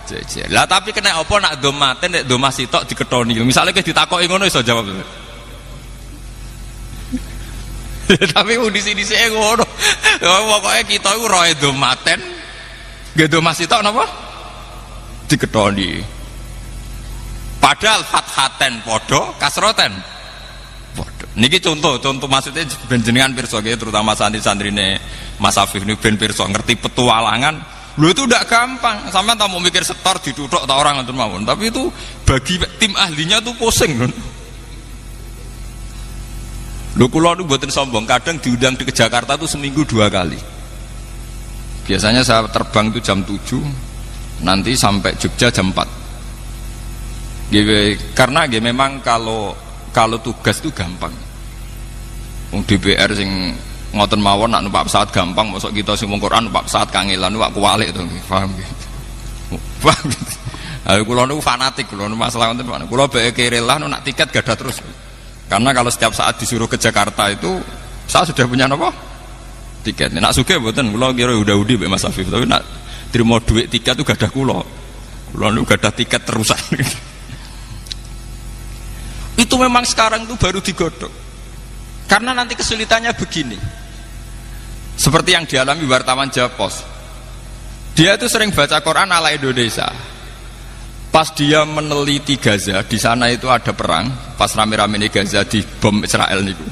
jejer. Lah tapi kena apa nak domaten nek domah sitok diketoni. Misale kowe ditakoki ngono iso jawab. Tapi udisi-disike ngono. Pokoke kita iku roe domaten. Nggih domah sitok napa? Diketoni. Padahal fathaten padha, kasroten padha. Niki contoh maksudnya ben jenengan pirsa nggih terutama santri-santrine Mas Afif niku ben pirsa ngerti petualangan. Lu itu tidak gampang, sampai tak mau mikir setor diduduk tak orang nonton mawon. Tapi itu bagi tim ahlinya tuh pusing kan. Lu kula nu mboten sombong, kadang diundang ke Jakarta tuh seminggu 2 kali. Biasanya saya terbang itu jam 7, nanti sampai Jogja jam 4. Karena memang kalau tugas itu gampang. DPR sing ngoten mawon nak numpak pesawat gampang, mosok kita sing wong Quran numpak pesawat kangelan numpak kuwalik to, paham nggih. Paham. Ayo kula niku fanatik, kula masalah ngoten. Kula bae kerelah nak tiket gadah terus. Karena kalau setiap saat disuruh ke Jakarta itu saya sudah punya apa? Tiket. Nak sugih mboten, kula kira udah-udi mbek Mas Afif, tapi nak trimo duit tiket itu gadah kula. Kula niku gadah tiket terusan. Itu memang sekarang itu baru digodok. Karena nanti kesulitannya begini. Seperti yang dialami wartawan Japos. Dia itu sering baca Quran ala Indonesia. Pas dia meneliti Gaza, di sana itu ada perang, pas rame-rame di Gaza di bom Israel niku.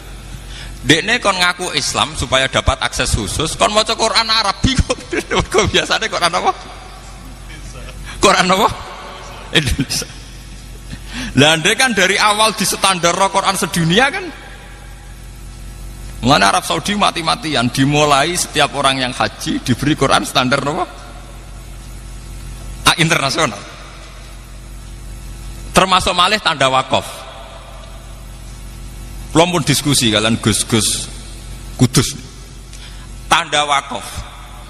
Dekne kon ngaku Islam supaya dapat akses khusus, kon maca Quran Arab bingung. Kok biasanya Quran apa? Quran apa? Indonesia. Lah ndek kan dari awal di standar Quran sedunia kan. Mulane Arab Saudi mati-matian dimulai setiap orang yang haji diberi Quran standar apa? Internasional. Termasuk malih tanda wakaf. Belum pun diskusi kalian Gus Kudus. Tanda wakaf.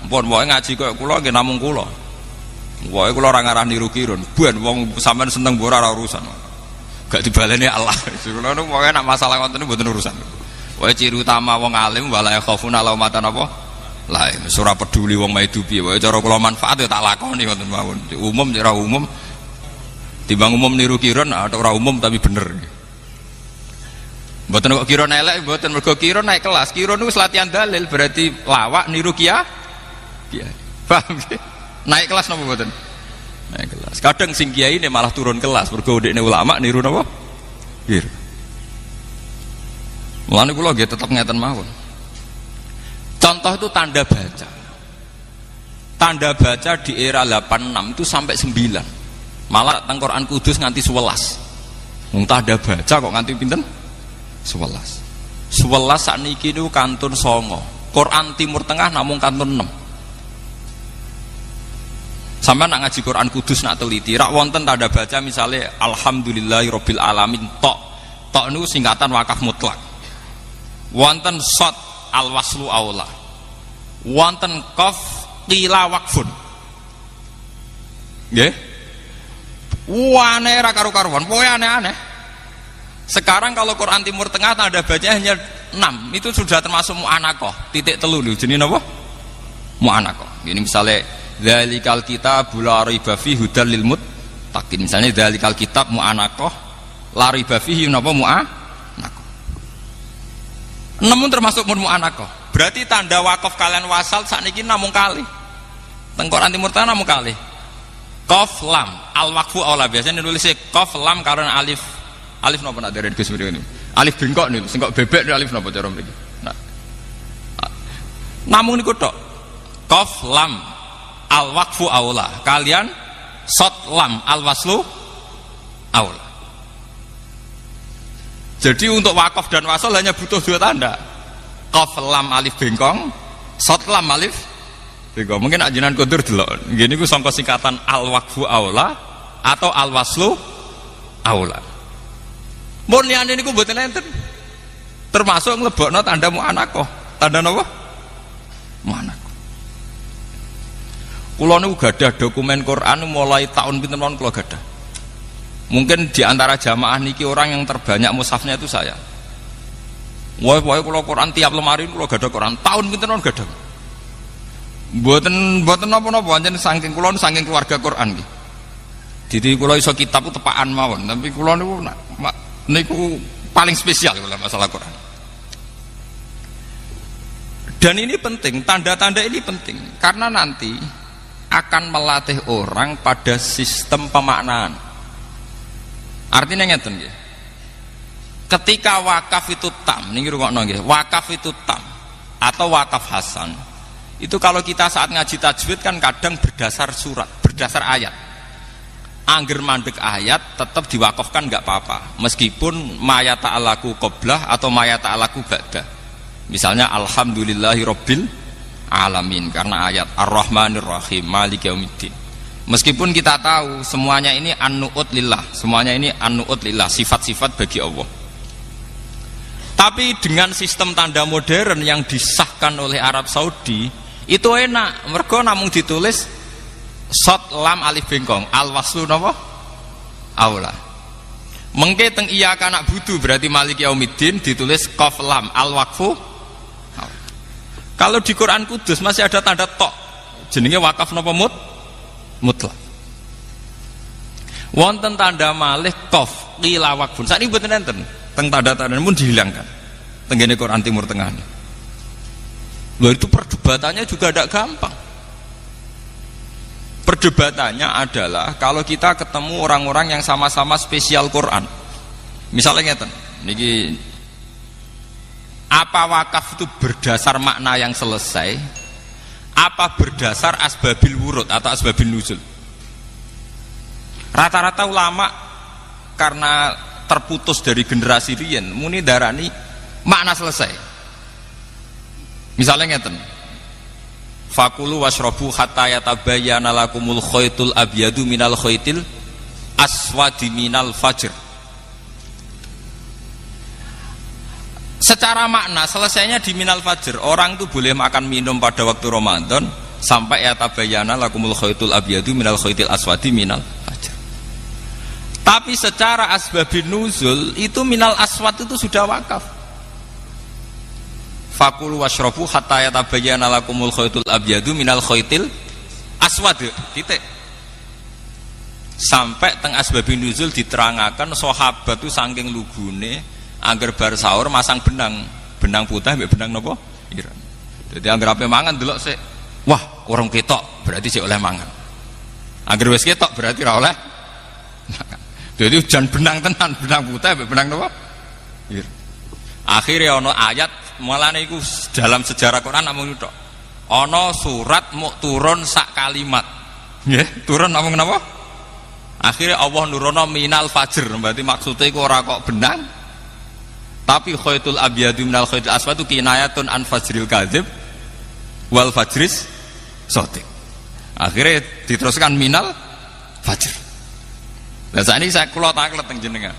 Mpun wae ngaji koyo kula nggih namung kula. Wae kula ora ngarani niru kirun. Ben wong sampean seneng ora urusan. Gak dibaleni Allah. Kula niku pokoke nek masalah ngoten niku mboten urusan. Wae ciri utama wong alim wala yakhafuna laumatan apa? Lah ora peduli wong maidu piye. Wae cara kula manfaat ya tak lakoni ngoten mawon. Umum ora umum. Timbang umum niru kiron atau ora umum tapi bener. Mboten kok kiron elek, mboten mergo kiron naik kelas. Kiron niku latihan dalil berarti lawak niru kiai. Paham nggih? Naik kelas napa mboten? Naik kelas. Kadang sing kiai ini malah turun kelas mergo dekne ulama niru napa? Kiron. Mulane kula nggih tetep ngeten mawon. Contoh itu tanda baca. Tanda baca di era 86 itu sampai 9. Malah teng Quran Kudus nganti 11. Wong tanda baca kok nganti pinten? 11. 11 sakniki niku kantun 9. Quran Timur Tengah namung kantun 6. Sampeyan nak ngaji Quran Kudus nak teliti, rak wonten tanda baca misalnya alhamdulillahirabbil alamin tok. Tok niku singkatan wakaf mutlak. Wonten shot al-waslu aula. Wonten qaf qila waqfun. Nggih? Aneh ra karu-karuan, pokoknya aneh-aneh. Sekarang kalau Quran Timur Tengah tanda baca hanya 6, itu sudah termasuk mu'anakoh. Titik telu lho, jenis apa? Mu'anakoh. Ini misalnya dzalikal kitabul la raiba fihi hudal lil muttaqin. Misalnya dzalikal kitab mu'anakoh la raiba fihi napa mu'anakoh. 6 termasuk mu'anakoh. Berarti tanda wakaf kalian wasal sakniki namung kali. Teng Quran Timur Tengah namung kali. Qaf lam al waqfu aula biasanya nulisnya qaf lam karena alif napa nak derek Gus mriki. Alif bengkok niku sing kok bebek niku alif napa cara mriki. Nah. Namung niku tok. Qaf lam al waqfu aula. Kalian shot lam al waslu aula. Jadi untuk wakaf dan wasal hanya butuh 2 tanda. Qaf lam alif bengkong, shot lam alif. Mungkin ajinan kodur delok. Gini ku sangka singkatan al-waqfu aula atau al-waslu aula. Mun liyane niku mboten enten. Termasuk nglebokno tanda mu'anakoh. Tanda napa? Mu'anakoh. Kula niku gadah dokumen Quran mulai tahun pinten mawon kula gadah. Mungkin di antara jamaah niki orang yang terbanyak mushafnya itu saya. Wae kula Quran tiap lemari kula gadah Quran tahun pinten mawon gadah. Mboten napa-napa pancen saking kula saking keluarga Quran nggih. Dadi kula iso kitab ku tepakan mawon, tapi kula niku paling spesial kula masalah Quran. Dan ini penting, tanda-tanda ini penting karena nanti akan melatih orang pada sistem pemaknaan. Artinya ngeten nggih. Ketika wakaf itu tam, niki rungokno nggih, wakaf itu tam atau wakaf hasan. Itu kalau kita saat ngaji tajwid kan kadang berdasar surat, berdasar ayat. Angger mandek ayat tetap diwakafkan nggak apa-apa, meskipun maya ta'alaku qoblah atau maya ta'alaku ba'dah. Misalnya alhamdulillahirabbil alamin, karena ayat Ar-Rahmanir Rahim Maliki Yaumiddin. Meskipun kita tahu semuanya ini an-nu'ut lillah, semuanya ini an-nu'ut lillah, sifat-sifat bagi Allah. Tapi dengan sistem tanda modern yang disahkan oleh Arab Saudi itu enak, mergo namung ditulis shot lam alif bengkong al-waslu napa aula. Mengke teng iya kana budu berarti Maliki Yaumiddin ditulis qaf lam al-waqfu. Kalau di Quran Kudus masih ada tanda tok, jenenge wakaf napa mutlak. Wonten tanda malih qaf qila waqfun. Sakniki mboten enten. Teng tanda-tanda pun dihilangkan. Tenggene Quran Timur Tengah. Loh, itu perdebatannya juga tidak gampang. Perdebatannya adalah kalau kita ketemu orang-orang yang sama-sama spesial Quran. Misalnya ngeten, niki apa wakaf itu berdasar makna yang selesai, apa berdasar asbabil wurud atau asbabil nuzul. Rata-rata ulama karena terputus dari generasi riyen muni darani makna selesai. Misalnya ngeten, fakulu washrobu hatta yatabayyana lakumul khaytul abyadu minal khaytil aswadi minal fajr. Secara makna selesainya di minal fajr. Orang itu boleh makan minum pada waktu Ramadan sampai yatabayyana lakumul khaytul abyadu minal khaytil aswadi minal fajr. Tapi secara asbabin nuzul itu minal aswad itu sudah wakaf. Fakulu washrobu hatta yatabayyana lakumul khaytul abyadu minal khaytil aswad titik. Sampai teng asbabin nuzul diterangakan sahabat itu saking lugune angger bar sahur masang benang putih mbek benang napa ireng. Dadi angger ape mangan delok sik, wah urung ketok berarti sik oleh mangan. Angger wis ketok berarti ora oleh mangan. Dadi hujan benang tenan, benang putih mbek benang napa ireng. Akhirnya ana ayat mulane iku dalam sejarah Quran namung tok. Ana surat mau turun sak kalimat. Nggih, turun namung napa? Akhirnya Allah nurono minal fajr, berarti maksudnya iku ora kok benang. Tapi khaytul abyadu minal khaytil aswad itu kinayatun an fajril kadzib wal fajris shadiq. Akhirnya diteruskan minal fajr. Nah saat ini saya kula taklet teng jenengan.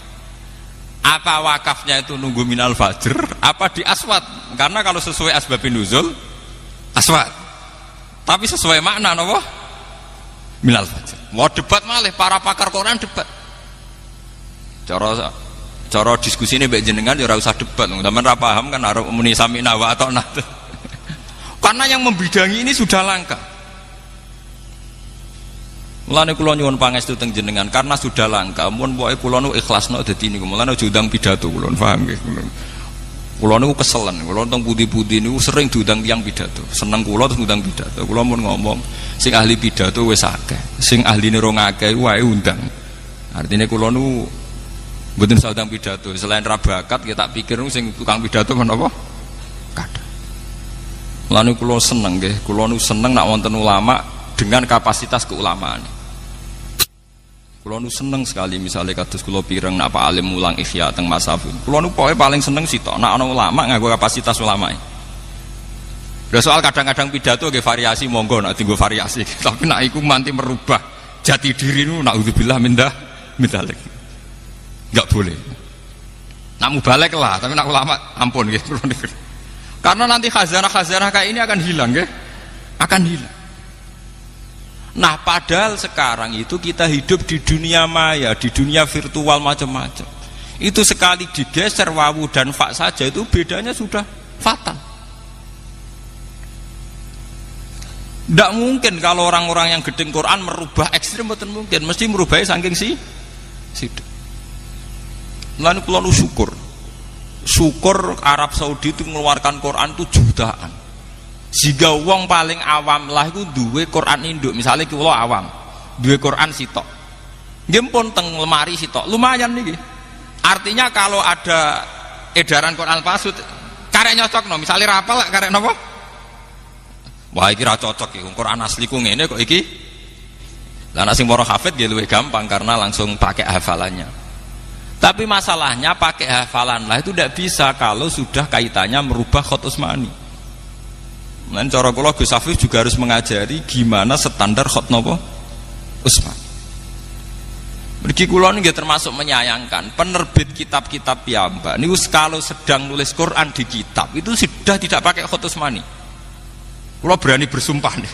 Apa wakafnya itu nunggu minal fajr apa di aswad? Karena kalau sesuai asbabun nuzul aswad. Tapi sesuai makna napa? Minal fajr. Mau debat malih para pakar Quran debat. Cara diskusi ini mbek jenengan ya ora usah debat, teman ra paham kan arep muni samina wa ata'na. Karena yang membidangi ini sudah langka. Mulane kula nyuwun pangestu teng jenengan karena sudah langka, mun pokoke kula nu ikhlasno dadi niku. Mulane aja ndang pidato kula, paham nggih. Kula niku keselen, kula teng pundi-pundi niku sering diundang tiyang pidato. Seneng kula terus ngundang pidato. Kula mun ngomong, sing ahli pidato wis akeh, sing ahline rong akeh wae undang. Artinya kula nu mboten saudang pidato, selain rabakat kita pikir sing tukang pidato menapa? Kadang. Mulane kula seneng nggih, kula nu seneng nak wonten ulama dengan kapasitas keulamaan. Kula nu seneng sekali misalnya kados kula pireng nak Pak Alim mulang Ihya teng Masafun. Kula nu pokoke paling seneng sitok nak ana ulama nganggo kapasitas ulama. Lha soal kadang-kadang pidato nggih variasi monggo nak dienggo variasi, tapi nak iku manti merubah jati diri nu naudzubillah min dzalik. Enggak boleh. Nak mubalek lah, tapi nak ulama ampun nggih. Karena nanti khazanah-khazanah kayak ini akan hilang nggih. Akan hilang. Nah, padahal sekarang itu kita hidup di dunia maya, di dunia virtual macam-macam. Itu sekali digeser wawu dan fa saja itu bedanya sudah fatal. Tidak mungkin kalau orang-orang yang gedeng Quran merubah ekstrim, betul mungkin. Mesti merubahnya saking sidik. Lalu kula nu syukur Arab Saudi itu mengeluarkan Quran itu jutaan. Jika wong paling awam lah itu duwe Quran induk, misalnya kula awam duwe Quran sitok, nggih pun teng lemari sitok, lumayan niki. Artinya kalau ada edaran Quran palsu karek nyocok no, misalnya rapal karek napa? Wah iki ra cocok iki, Quran asli ku ngene kok iki. Lah nek sing para hafid nggih luwih gampang karena langsung pakai hafalannya. Tapi masalahnya pakai hafalan lah itu tidak bisa kalau sudah kaitannya merubah khot Utsmani. Nah, cara kula Gus Afif juga harus mengajari gimana standar khot napa Utsman. Mergi kula niki termasuk menyayangkan penerbit kitab-kitab piyambak niku kalau sedang nulis Quran di kitab itu sudah tidak pakai khot Utsmani. Kula berani bersumpah nih.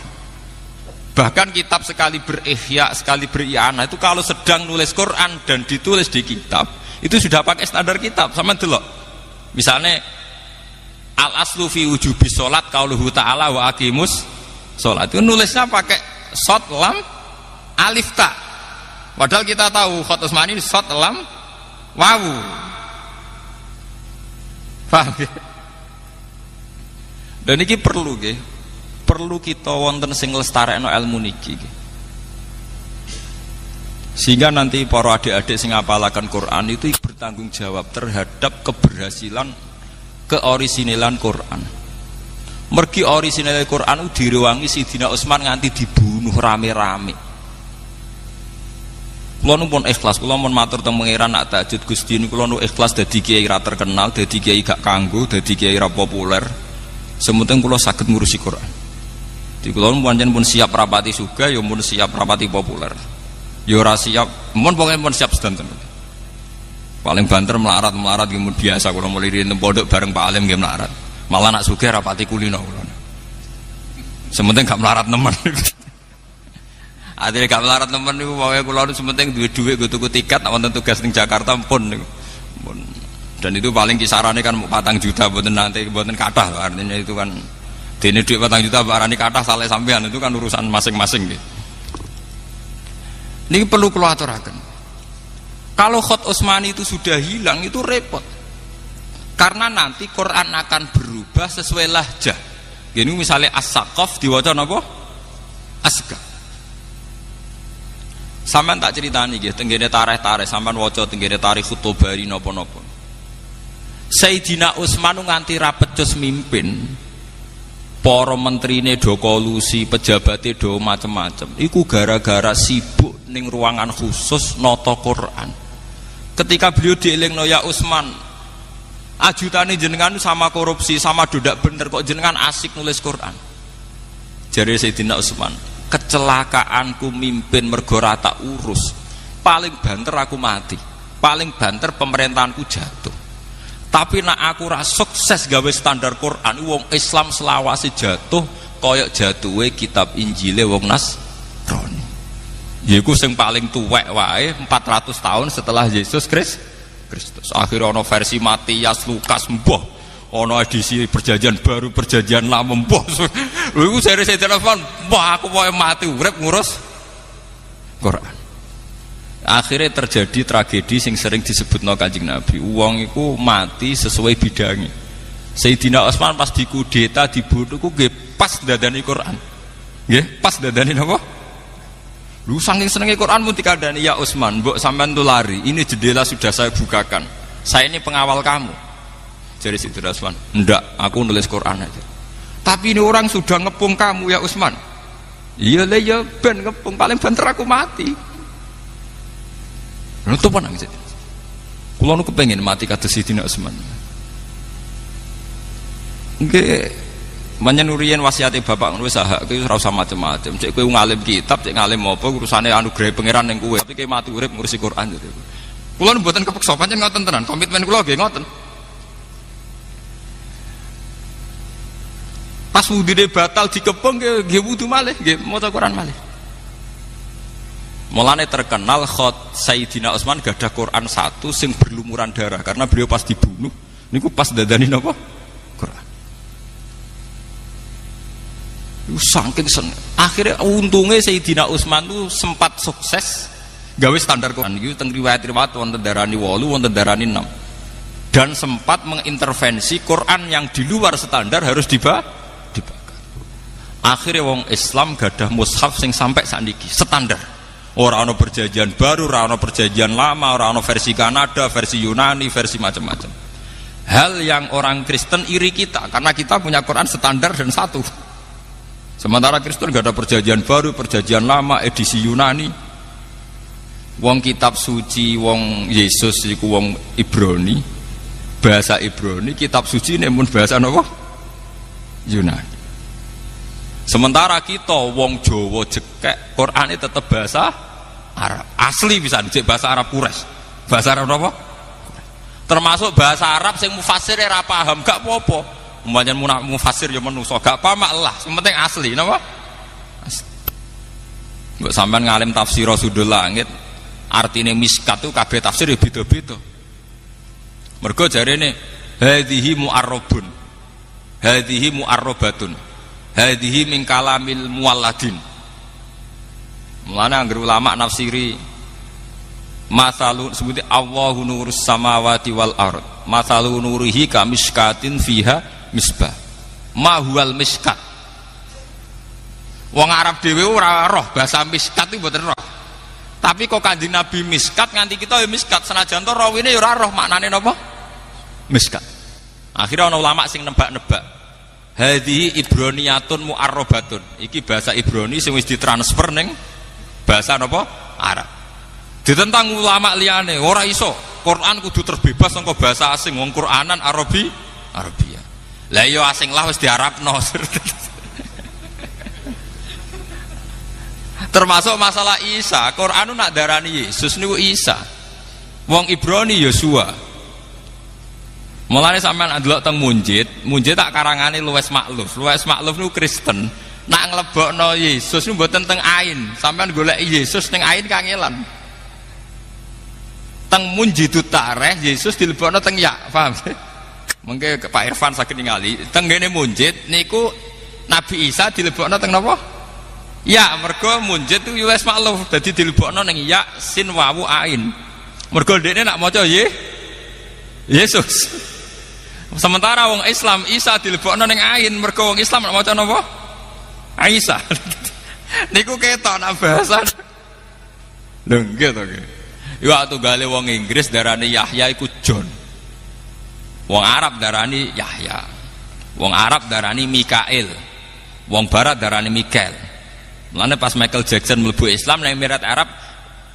Bahkan kitab sekali berihya, sekali beriana itu kalau sedang nulis Quran dan ditulis di kitab itu sudah pakai standar kitab. Sama delok. Misalnya al aslu fi wujubi sholat qauluhu ta'ala wa aqimus sholat itu nulisnya pakai shot lam alif ta, padahal kita tahu khot Utsmani shot lam wawu. Paham ya? Dan ini perlu nggih, perlu kita wonten sing lestarekno ilmu niki sehingga nanti para adik-adik sing ngapalaken Quran itu bertanggung jawab terhadap keberhasilan keorisinalan Quran. Mergi orisinal Quran direwangi Sidina Utsman nganti dibunuh rame-rame. Kula nu pun ikhlas, kula mun matur teng pangeran nak tahajud Gusti niku kula nu ikhlas dadi kiai ra terkenal, dadi kiai gak kanggo, dadi kiai ra populer. Sementing kula saged ngurusi Quran. Di kula pancen pun siap rapati suga, ya pun siap rapati populer. Ya ora siap, mun pokoke pun siap sedanten. Paling banter melarat gitu biasa kalau mulai di pondok bareng Pak Alim nggih melarat. Malah nak sugih rapati kulino kula. Sementing gak melarat nemen. Adile gak melarat nemen niku pokoke kula sementing duwe dhuwit nggo tuku tiket nek wonten tugas ning Jakarta pun niku. Dan itu paling kisarannya kan 4 juta mboten nanti mboten kathah artinya itu kan dene dhuwit 4 juta barani kathah saleh sampean itu kan urusan masing-masing nggih. Niki perlu kula aturaken. Kalau khot Utsmani itu sudah hilang itu repot. Karena nanti Quran akan berubah sesuai lahjah. Ini misalnya as-saqaf diwaca napa? Asqa. Sampeyan tak critani nggih tenggene tarikh-tarikh sampeyan waca tenggene tarikh Tobari napa-napa. Sayyidina Utsman nganti ra pecus mimpin. Para menterine do kolusi, pejabate do macem-macem. Iku gara-gara sibuk ning ruangan khusus nata Quran. Ketika beliau dielingno ya Utsman, ajutane jenengan sama korupsi, sama dodak bener kok jenengan asik nulis Quran. Jare Sayyidina Utsman, kecelakaanku mimpin mergo ra tak urus. Paling banter aku mati. Paling banter pemerintahanku jatuh. Tapi nak aku ra sukses gawe standar Quran, wong Islam selawase jatuh koyok jatuhe kitab Injile wong Nasrani. Yaiku sing paling tuwek wae 400 tahun setelah Yesus Kristus. Akhirnya ana versi Matias, Lukas, mbah. Ana edisi perjanjian baru, perjanjian lama, mbah. Lha iku seri telepon, mbah aku pokoke mati urip ngurus Quran. Akhirnya terjadi tragedi sing sering disebutno Kanjeng Nabi. Wong iku mati sesuai bidangi. Sayyidina Utsman pas dikudeta dibunuh ku nggih pas dadani Quran. Nggih, pas dadani napa? Lu saking senengnya Quran pun dikandani ya Utsman, mbok sampean tuh lari, ini jendela sudah saya bukakan. Saya ini pengawal kamu. Jadi Sayyidina Utsman, ndak, aku nulis Quran aja. Tapi ini orang sudah ngepung kamu ya Utsman. Iya le ya ben ngepung, paling banter aku mati. Lu tuh nangis. Kula nu kepengin mati kados Sayyidina Utsman. Nggih. Menyenurian wasiate bapak ngono wis hak kowe ora usah macem-macem. Cek kowe ngalim kitab, cek ngalim apa urusane anugerah pangeran ning kowe. Tapi kowe mati urip ngurusi Quran gitu. Kula mboten kepeksa pancen ngoten tenan. Komitmen kula nggih ngoten. Pas wudune batal dikepung nggih wudu malih, nggih maca Quran malih. Mulane terkenal khot Sayyidina Utsman gadah Quran 1 sing berlumuran darah karena beliau pas dibunuh niku pas dadani napa? Quran. Saking seneng. Akhirnya untungnya Sayyidina Utsman itu sempat sukses gawe standar Quran. Itu teng riwayat-riwayat wonten darani 8, wonten darani 6. Dan sempat mengintervensi Quran yang di luar standar harus dibakar. Akhirnya wong Islam gadah mushaf sing sampai sakniki standar. Ora ana perjanjian baru, ora ana perjanjian lama, ora ana versi Kanada, versi Yunani, versi macam-macam. Hal yang orang Kristen iri kita karena kita punya Quran standar dan satu. Sementara Kristen gak ada perjanjian baru, perjanjian lama, edisi Yunani. Wong kitab suci, wong Yesus iku wong Ibrani, bahasa Ibrani, kitab suci ini pun bahasa apa? Yunani. Sementara kita wong Jawa jekek, Qur'ane tetep bahasa Arab. Asli bisa dicek bahasa Arab Quraisy. Bahasa Arab apa? Termasuk bahasa Arab sing mufassir ora paham, gak apa-apa. Umpamane mufassir ya manusa, gak paham lah, sing penting asli, napa? Mbok sampean ngalim tafsir Sudul Langit, artine miskat itu kabeh tafsir ya beda-beda. Mergo jarene hadhihi mu'arrabun. Hadhihi mu'arrabatun. Hadhihi min kalamil mualladin. Mulane anggere ulama nafsiri masalun sebuti Allahu nurus samawati wal ard. Masalun nurihi kamiskatin fiha misbah. Ma huwal miskat. Wong Arab dhewe ora roh bahasa miskat itu mboten roh. Tapi kok Kanjeng Nabi miskat nganti kita ya miskat senajan to rawine ya ora roh maknane napa? Miskat. Akhirnya ana ulama sing nebak-nebak. Hadhihi ibroniyatun mu'arrabatun. Iki bahasa Ibrani sing wis ditransfer ning bahasa napa? Arab. Ditentang ulama liyane, ora iso. Quran kudu terbebas saka bahasa asing, wong Quranan Arabia. Lah iya asing lah wis diarabno. Termasuk masalah Isa, Quran nak darani Yesus niku Isa. Wong Ibrani Yosua. Mulane sampean ndelok teng Munjid tak karangane Luwes Makluf. Luwes Makluf niku Kristen. Nak nglebokno Yesus niku mboten teng Ain. Sampean golek Yesus ning Ain kangelan. Teng Munjidut Tareh Yesus dilebokno teng Ya, paham? Mengke Pak Irfan saged ningali, teng ngene Munjid niku Nabi Isa dilebokno teng napa? Ya, mergo Munjid itu Luwes Makluf, dadi dilebokno ning Ya sin wawu Ain. Mergo dekne nak maca Yesus. Sementara wong Islam Isa dilebokno ning Ain, mergo wong Islam nak maca napa? Aisyah. Niku ketok nak bahasa. Lho nggih to nggih. Iku waktu gale wong Inggris darani Yahya iku John. Wong Arab darani Yahya. Wong Arab darani Mikail. Wong Barat darani Mikael. Mulane pas Michael Jackson mlebu Islam nang Emirat Arab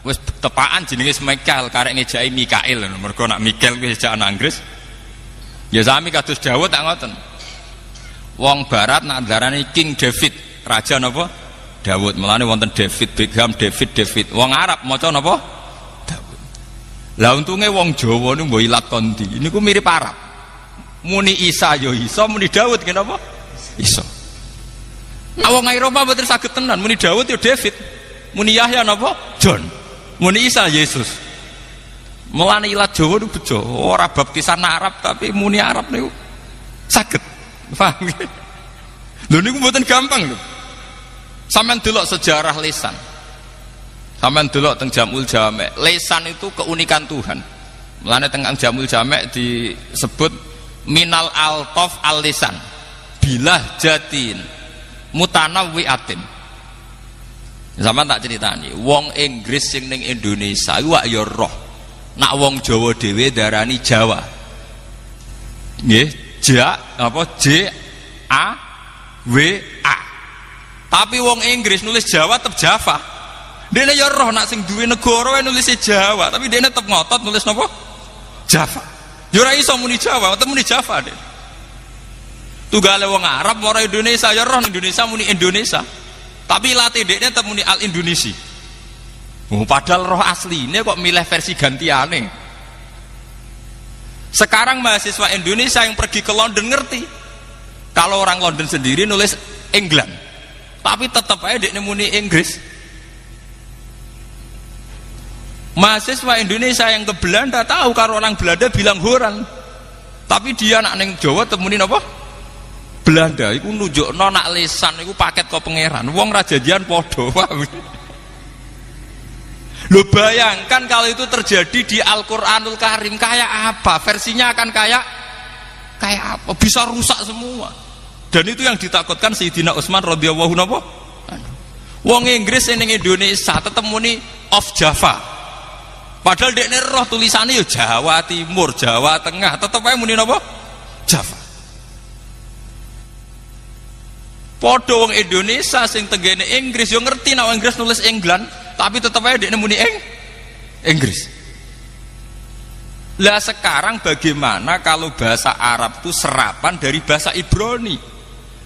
wis tepaan jenenge Mikael karek ngejaki Mikail mergo nak Mikael kuwi ejaan Inggris. Ya sami kados Daud tak ngoten. Wong Barat nak darani King David, raja napa? Daud. Mulane wonten David Beckham, David. Wong Arab maca napa? Daud. Lah untunge wong Jawa niku mbok ilat kondi. Niku mirip Arab. Muni Isa ya Isa, muni Daud kenapa? Isa. Nah, wong Eropa mboten saged tenan muni Daud ya David. Muni Yahya napa? John. Muni Isa Yesus. Mulane ilat Jawa niku bejo, ora baptisan Arab tapi muni Arab niku saged. Paham nggih? Lho niku mboten gampang lho. Sampeyan delok sejarah lisan. Sampeyan delok teng Jamul Jamek. Lisan itu keunikan Tuhan. Mulane teng Jamul Jamek disebut minal altaf al-lisan. Bilah jatin mutanawwi'atin. Sampeyan tak critani, wong Inggris sing ning Indonesia iku wak ya roh. Nak wong Jawa dhewe darani Jawa. Nggih, J A W A. Tapi wong Inggris nulis Jawa tetep Java. Dene ya roh nak sing duwe negara wae nulis Jawa, tapi dene tetep ngotot nulis napa? Java. Ya ora iso muni Jawa, tetep muni Java deh. Tunggale wong Arab ora Indonesia ya roh Indonesia muni Indonesia. Tapi latih dekne tetep muni Al Indonesi. Oh, padahal roh asline kok milih versi gantiane. Sekarang mahasiswa Indonesia yang pergi ke London ngerti. Kalau orang London sendiri nulis England. Tapi tetap aja dekne muni Inggris. Mahasiswa Indonesia yang ke Belanda tahu kalau orang Belanda bilang Horan. Tapi dia nak neng Jawa temuni apa? Belanda iku nunjukno nak lisan iku paket kok pangeran. Wong rajajian podo. Lo bayangkan kalau itu terjadi di Al-Quranul Karim kayak apa? Versinya akan kayak apa? Bisa rusak semua. Dan itu yang ditakutkan Sayyidina Utsman radhiyallahu anhu. Wong Inggris ning Indonesia tetep muni of Java. Padahal dekne roh tulisannya ya Jawa Timur, Jawa Tengah, tetep ae muni napa? Java. Padha wong Indonesia sing tenggene Inggris yo ngerti nek Inggris nulis England, tapi tetep ae dekne muni Inggris. Lah sekarang bagaimana kalau bahasa Arab itu serapan dari bahasa Ibrani?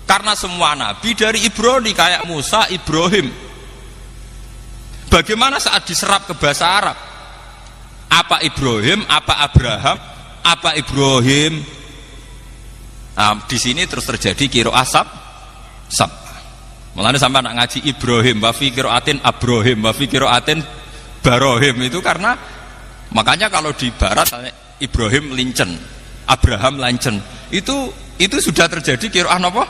Karena semua nabi dari Ibrani, kayak Musa, Ibrahim. Bagaimana saat diserap ke bahasa Arab? Apa Ibrahim, apa Abraham, apa Ibrahim? Nah, di sini terus terjadi qiraah sab. Mulane sampai nak ngaji Ibrahim, wa fi qiraatin Abrohim, wa fi qiraatin Barohim, itu karena makanya kalau di barat Ibrahim lincen, Abraham lancen, itu sudah terjadi qiraah napa?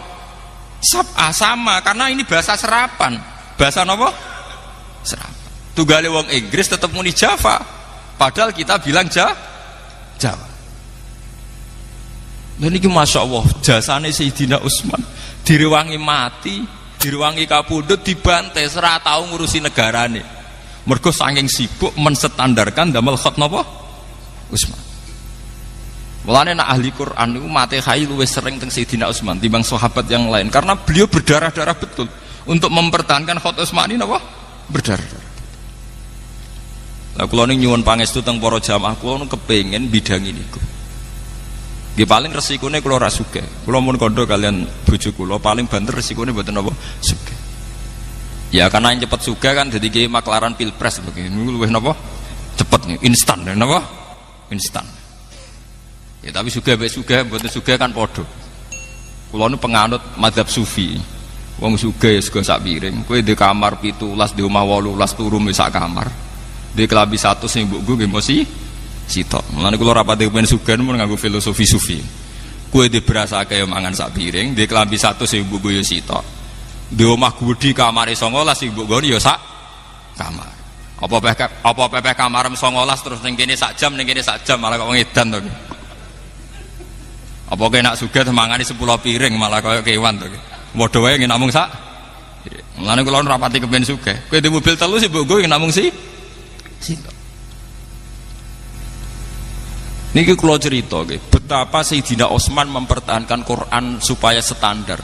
Sab'ah, sama, karena ini bahasa serapan. Bahasa napa? Serapan. Tunggale wong Inggris tetap muni Java, padahal kita bilang Jawa. Dan ini masya Allah jasane Sayyidina Utsman, direwangi mati, direwangi kapundhut, dibantai, ora tau ngurusi negarane. Mergo saking sibuk menstandarkan damel khat napa? Utsman. Mulane nak ahli Quran niku mate khai luwih sering teng Sayyidina Utsman timbang sahabat yang lain, karena beliau berdarah-darah betul untuk mempertahankan khat Utsman ini napa? Berdarah-darah. Lah kula ning nyuwun pangestu teng para jamaah kula kepengin bidangi niku. Nggih paling resikone kula ora sugih. Kula mun kandha kalian bojo kula paling banter resikone mboten napa sugih. Ya karena yang cepet sugih kan dadi ki maklaran pilpres begini luwih napa cepet nih, instan napa? Instan. Ya tapi sugih mek sugih mboten sugih kan padha. Kula nu penganut mazhab sufi. Wong sugih sego sak piring, kowe di kamar 17 di omah 18 turu sak kamar. Di kelambi 100 sing mbokku nggih mesti sitok. Mulane kula rapati kepen sugih mun nganggo filosofi sufi. Kowe di berasake yo mangan sak piring, di kelambi 100 sing mbokku yo sitok. Di omah gudi kamare 19 sing mbok goni yo sak kamar. Apa pepeh kamar 19 terus ning kene sak jam, ning kene sak jam malah kok ngedan to. Apa kowe nak sugih mangani 10 piring malah kaya kewan to. Padha wae ngen namung sak. Mulane kula rapati kepen sugih. Kowe di mobil telu sing mbok ngen namung sitok. Niki kula cerita betapa Sayyidina Utsman mempertahankan Quran supaya standar.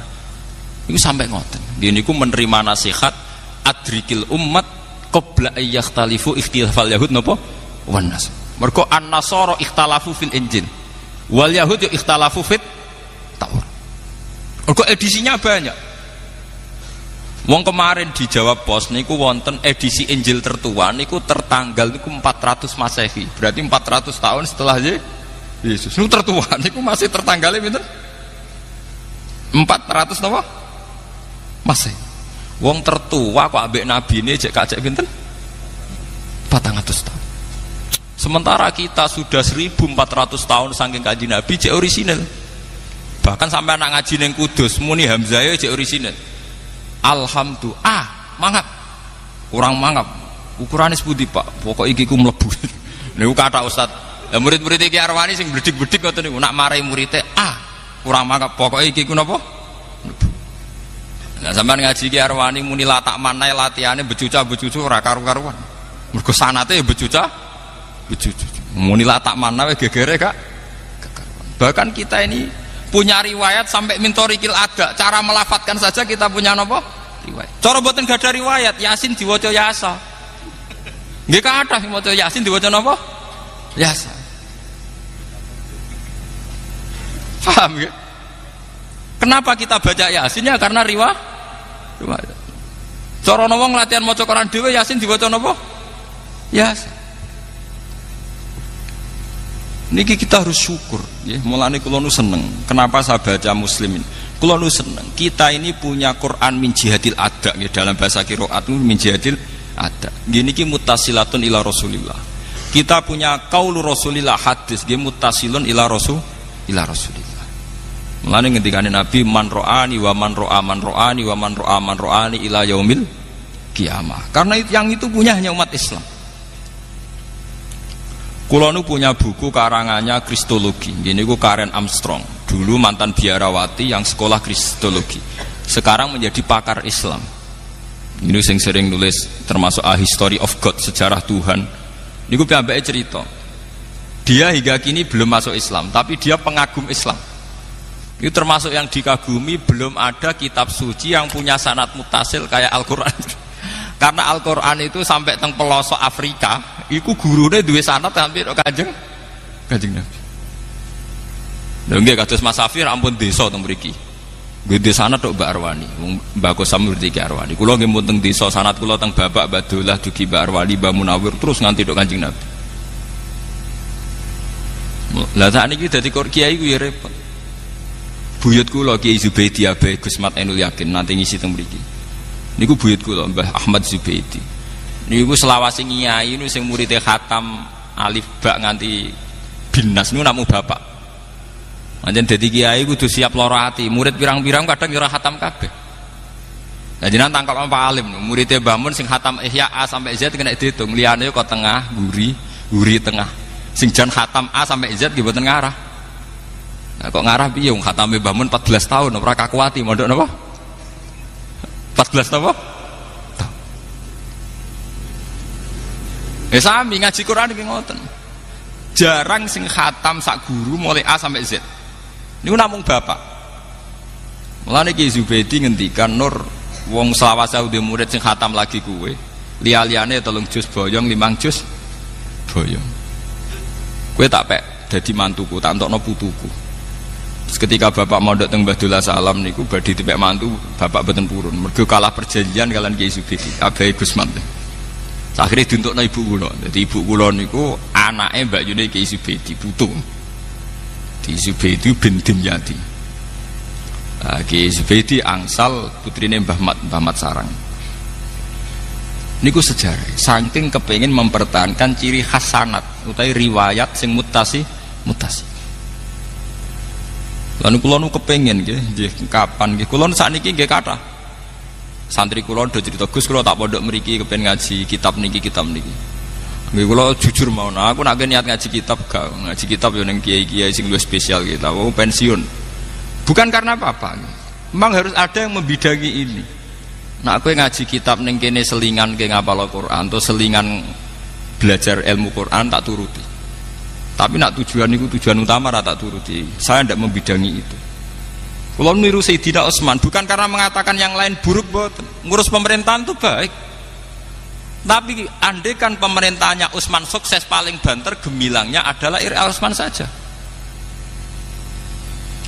Niku sampai ngoten. Dia niku menerima nasihat adrikil ummat qabla ayyakhtalifu ikhtilafal yahud napa wan nas. Mergo an-nasara ikhtalafu fil injil wal yahud ikhtalafu fit Taurat. Mergo edisinya banyak. Wong kemarin di Jawa Pos niku wonten edisi Injil tertua niku tertanggal niku 400 Masehi. Berarti 400 tahun setelah Yesus. Niku tertua niku masih tertanggalnya pinten? 400 napa? Masehi. Wong tertua kok ambek nabine cek kacek pinten? 400 tahun. Sementara kita sudah 1400 tahun saking Kanjeng Nabi cek orisinal. Bahkan sampai anak ngaji ning Kudus muni Hamzah cek orisinal. Alhamdulillah, mangap, kurang mangap. Ukurannya sepundi Pak? Pokok iki ku mlebu. Niku kata Ustad. Ya murid-murid iki Arwani sing bledik-bledik ngoten niku nak marahi muridé, kurang mangap. Pokok iki ku napa? Mlebu. Nah sampean ngaji iki Arwani muni latak manai latihane becuca-becucu ora karu-karuan. Mergo sanate ya becuca. Muni latak manai gegere Kak. Bahkan kita ini punya riwayat sampai mintorikil ada, cara melafatkan saja kita punya nopo riwayat. Cara boten gak ada riwayat, Yasin diwaca Yasa. Nggih kathah sing maca Yasin diwaca nopo? Yasa. Paham ya? Kenapa kita baca Yasin ya karena riwayat. Cara wong latihan maca Quran dhewe Yasin diwaca nopo? Yasa. Niki kita harus syukur ya. Mulane kula nu seneng. Kenapa saya baca Muslimin? Kula nu seneng. Kita ini punya Quran min jihadil ada ya, dalam bahasa qiraat min jihadil ada. Gini ki muttasilatun ila Rasulillah. Kita punya qaulu Rasulillah hadis nggih muttasilun ila Rasulillah. Mulane ngendikane Nabi man ro'ani wa man ro'a man ro'ani wa man ro'a man ro'ani ila yaumil kiamah. Karena yang itu punya hanya umat Islam. Kulo nu punya buku karangannya Kristologi. Ini ku Karen Armstrong. Dulu mantan biarawati yang sekolah Kristologi. Sekarang menjadi pakar Islam. Ini yang sering nulis termasuk A History of God, sejarah Tuhan. Ini ku piyambake cerita. Dia hingga kini belum masuk Islam, tapi dia pengagum Islam. Itu termasuk yang dikagumi, belum ada kitab suci yang punya sanad mutasil kayak Al-Quran. Karena Al-Quran itu sampai teng pelosok Afrika, iku gurune duwe sanad hampir Kanjeng Nabi. Lha nggih kados Mas Safir ampun desa teng mriki. Gede sanad tok Mbak Arwani, Mbak Kosam ngerti Ki Arwani. Kula nggih mun teng desa sanad kula teng Bapak Badullah dugi Mbak Arwani, Mbak Munawir terus nganti tok Kanjeng Nabi. Lah sakniki dadi kiai ku ya repot. Buyut kula Kiai Zubaidi Abai Gus Mat Ainul Yakin nanti ngisi teng mriki. Niku buyut kula Mbah Ahmad Zubaidi. Niku selawase nyai niku sing muridé khatam alif ba nganti binas niku namung bapak. Pancen dadi kiai kudu siap lara ati, murid pirang-pirang kadang ora khatam kabeh. Lah jenengan tangkap Pak Alim, muridé Mbah Mun sing khatam Ihya A sampai Z kena diitung, liyane kok tengah, guri tengah. Sing jan khatam A sampai Z nggih mboten ngarah. Nah, kok ngarah piye wong khatame Mbah Mun 14 tahun ora kakuati mondok napa? 14 napa? Sami ngaji Quran iki ngoten. Jarang sing khatam sak guru mulai A sampai Z. Niku namung bapak. Mulane Ki Zubaidi ngendikan Nur wong selawase udah murid sing khatam lagi kuwe. Liya-liyane 3 juz boyong, 5 juz boyong. Kowe tak pek dadi mantuku, tak entokno putuku. Terus ketika bapak mondok teng Badullah Salam niku badhe dipek mantu, bapak boten purun. Mergo kalah perjanjian kalian Ki Zubaidi, Abai Gusmat. Akhirnya diuntukna ibu kula. Dadi ibu kula niku anake Mbak Yuni Ki Zubaidi putu. Ki Zubaidi bin Dimyati. Ki Zubaidi angsal putrine Mbah Mat Sarang. Niku sejarah. Saking kepengin mempertahankan ciri khas sanad utawi riwayat sing mutasi. Lan kula nu kepengin nggih kapan nggih kula sakniki nggih kathah. Santri kula do cerita Gus kula tak pondok mriki kepen ngaji kitab niki. Nggih kula jujur mawon aku nek niat ngaji kitab gak ngaji kitab yo ning kiai-kiai sing luwih spesial kita pensiun. Bukan karena apa-apa. Memang harus ada yang membidangi ini. Nek kowe ngaji kitab ning kene selingan ke ngapal Al-Qur'an atau selingan belajar ilmu Quran tak turuti. Tapi nak tujuan niku tujuan utama ra tak turuti. Saya ndak membidangi itu. Kalau niru Sayyidina Utsman bukan karena mengatakan yang lain buruk, ngurus pemerintahan itu baik. Tapi andai kan pemerintahnya Utsman sukses paling banter gemilangnya adalah Utsman saja.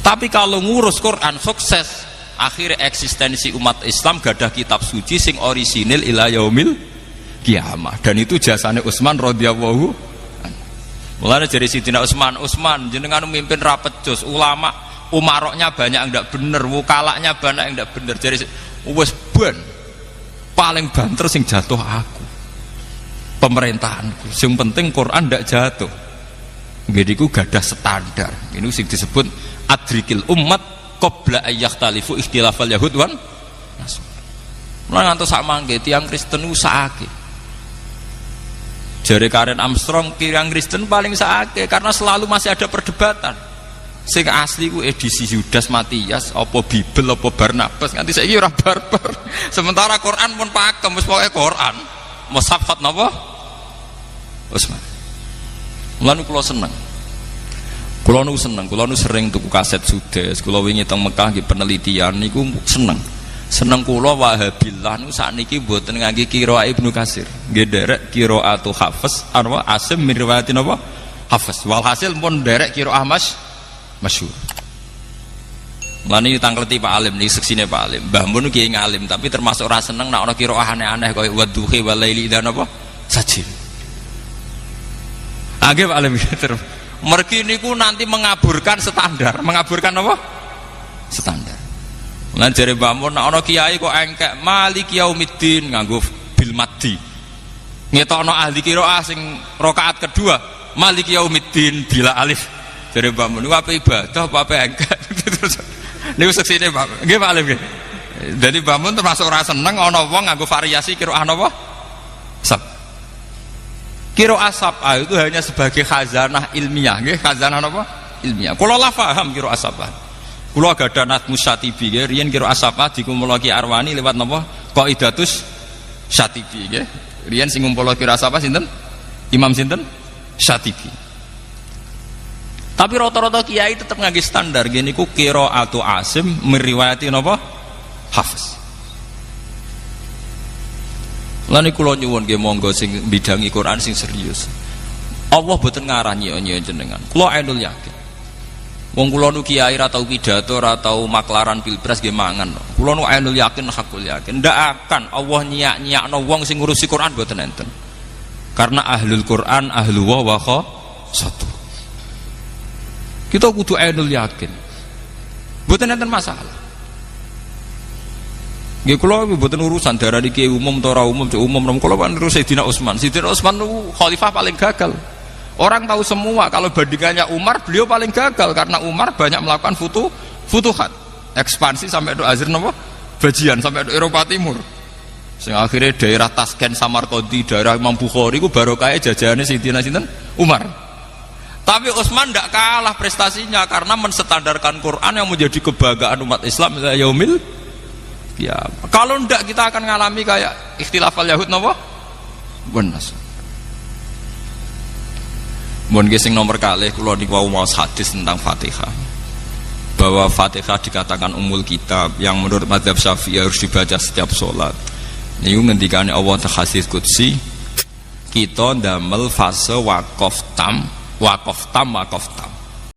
Tapi kalau ngurus Quran sukses, akhirnya eksistensi umat Islam gadah kitab suci sing orisinil ila yaumil kiamah. Dan itu jasane Utsman radhiyallahu anhu. Mulane dari Sayyidina Utsman jenengan memimpin rapet jos ulama umaroknya banyak yang tidak bener, wukalaknya banyak yang tidak bener. Jadi wes ben paling banter sing jatuh aku pemerintahanku. Sing penting Quran tidak jatuh. Gediku gadah standar. Ini sing disebut adrikil umat qabla ayyakhtalifu ikhtilafal yahud wan nasr. Mulane ngantos sak mangke tiyang Kristen usahake. Jare Karen Armstrong tiyang Kristen paling sakake karena selalu masih ada perdebatan. Sing asli ku edisi Yudas Matias apa Bibel apa Barnabas nganti saiki ora barbar. Sementara Quran pun pakem wis pokoke Quran. Mushaf khat napa? Utsman. Mulane kula seneng. Kula nu sering tuku kaset Sudes. Kula wingi teng Mekah nggih penelitian niku seneng. Seneng kula Wahabillah niku sakniki mboten ngangge qiraah Ibnu Katsir. Nggih derek qiraatu Hafiz arwa Asim min riwayatin apa? Hafiz. Walhasil pun derek qiraah masyhur. Mulane tangkleti Pak Alim niki seksine Pak Alim. Mbah Mun kiai ngalim tapi termasuk ora seneng nek ana qiraah aneh-aneh kaya wadduhi walaili dan apa? Sajil. Nggih Pak Alim terus. Mergi niku nanti mengaburkan standar. Mengaburkan apa? Standar. Mulane jare Mbah Mun nek ana kiai kok engkek Maliki Yaumiddin nganggo bil maddi. Ngetokno ahli qiraah sing rakaat kedua Maliki Yaumiddin bila alif. Jadi Mbak Mun, apa ibadah, apa engkek? Ini seksine Mbak. Nggih Pak Alim nggih. Jadi Mbak Mun termasuk ora seneng ana wong nganggo variasi qiraah napa? Sab. Qiraah sab'ah itu hanya sebagai khazanah ilmiah, nggih, khazanah napa? Ilmiah. Kula la paham qiraah sab'ah. Kula gadah Nadmus Syatibi nggih, riyen qiraah sab'ah dikumpulno Ki Arwani lewat napa? Qaidatus Syatibi nggih. Riyen sing ngumpulno qiraah sab'ah sinten? Imam sinten? Syatibi. Tapi rata-rata kiai tetap ngangge standar gini ku qiraatu Asim meriwayati napa? Hafiz. Lan niku kula nyuwun nggih monggo sing bidangi Quran sing serius. Allah boten ngarah nyio-nyio jenengan. Kula Ainul Yakin. Wong kula nu kiai ra tau pidato, ra tau maklaran pilpres nggih mangan. Kula nu ainul yakin hakul yakin. Ndak akan Allah nyiak-nyiakno wong sing ngurusi Quran mboten enten. Karena ahlul Quran ahlu wa satu. Kita kudu ainul yakin. Mboten enten masalah. Nggih kula mboten urusan darani kiai umum ta ora umum, umum kula kan terus Sayyidina Utsman. Sayyidina Utsman nu khalifah paling gagal. Orang tahu semua kalau bandingannya Umar, beliau paling gagal karena Umar banyak melakukan futuhat, ekspansi sampai ke Azir napa? Bajian sampai ke Eropa Timur. Sehingga akhirnya daerah Tasken, Samarkandi, daerah Imam Bukhari ku barokah jajahane Sayyidina sinten? Umar. Tapi Utsman tidak kalah prestasinya karena menstandarkan Quran yang menjadi kebanggaan umat Islam ila yaumil qiyamah. Kalau tidak kita akan ngalami kayak ikhtilafal Yahud napa? Benas. Mohon gesing nomor kalih kula niku mau hadis tentang Fatihah. Bahwa Fatihah dikatakan umul kitab yang menurut mazhab Syafi'i harus dibaca setiap sholat. Niku ngendikane Allah hadis qudsi, kita ndamel fase wakaf tam.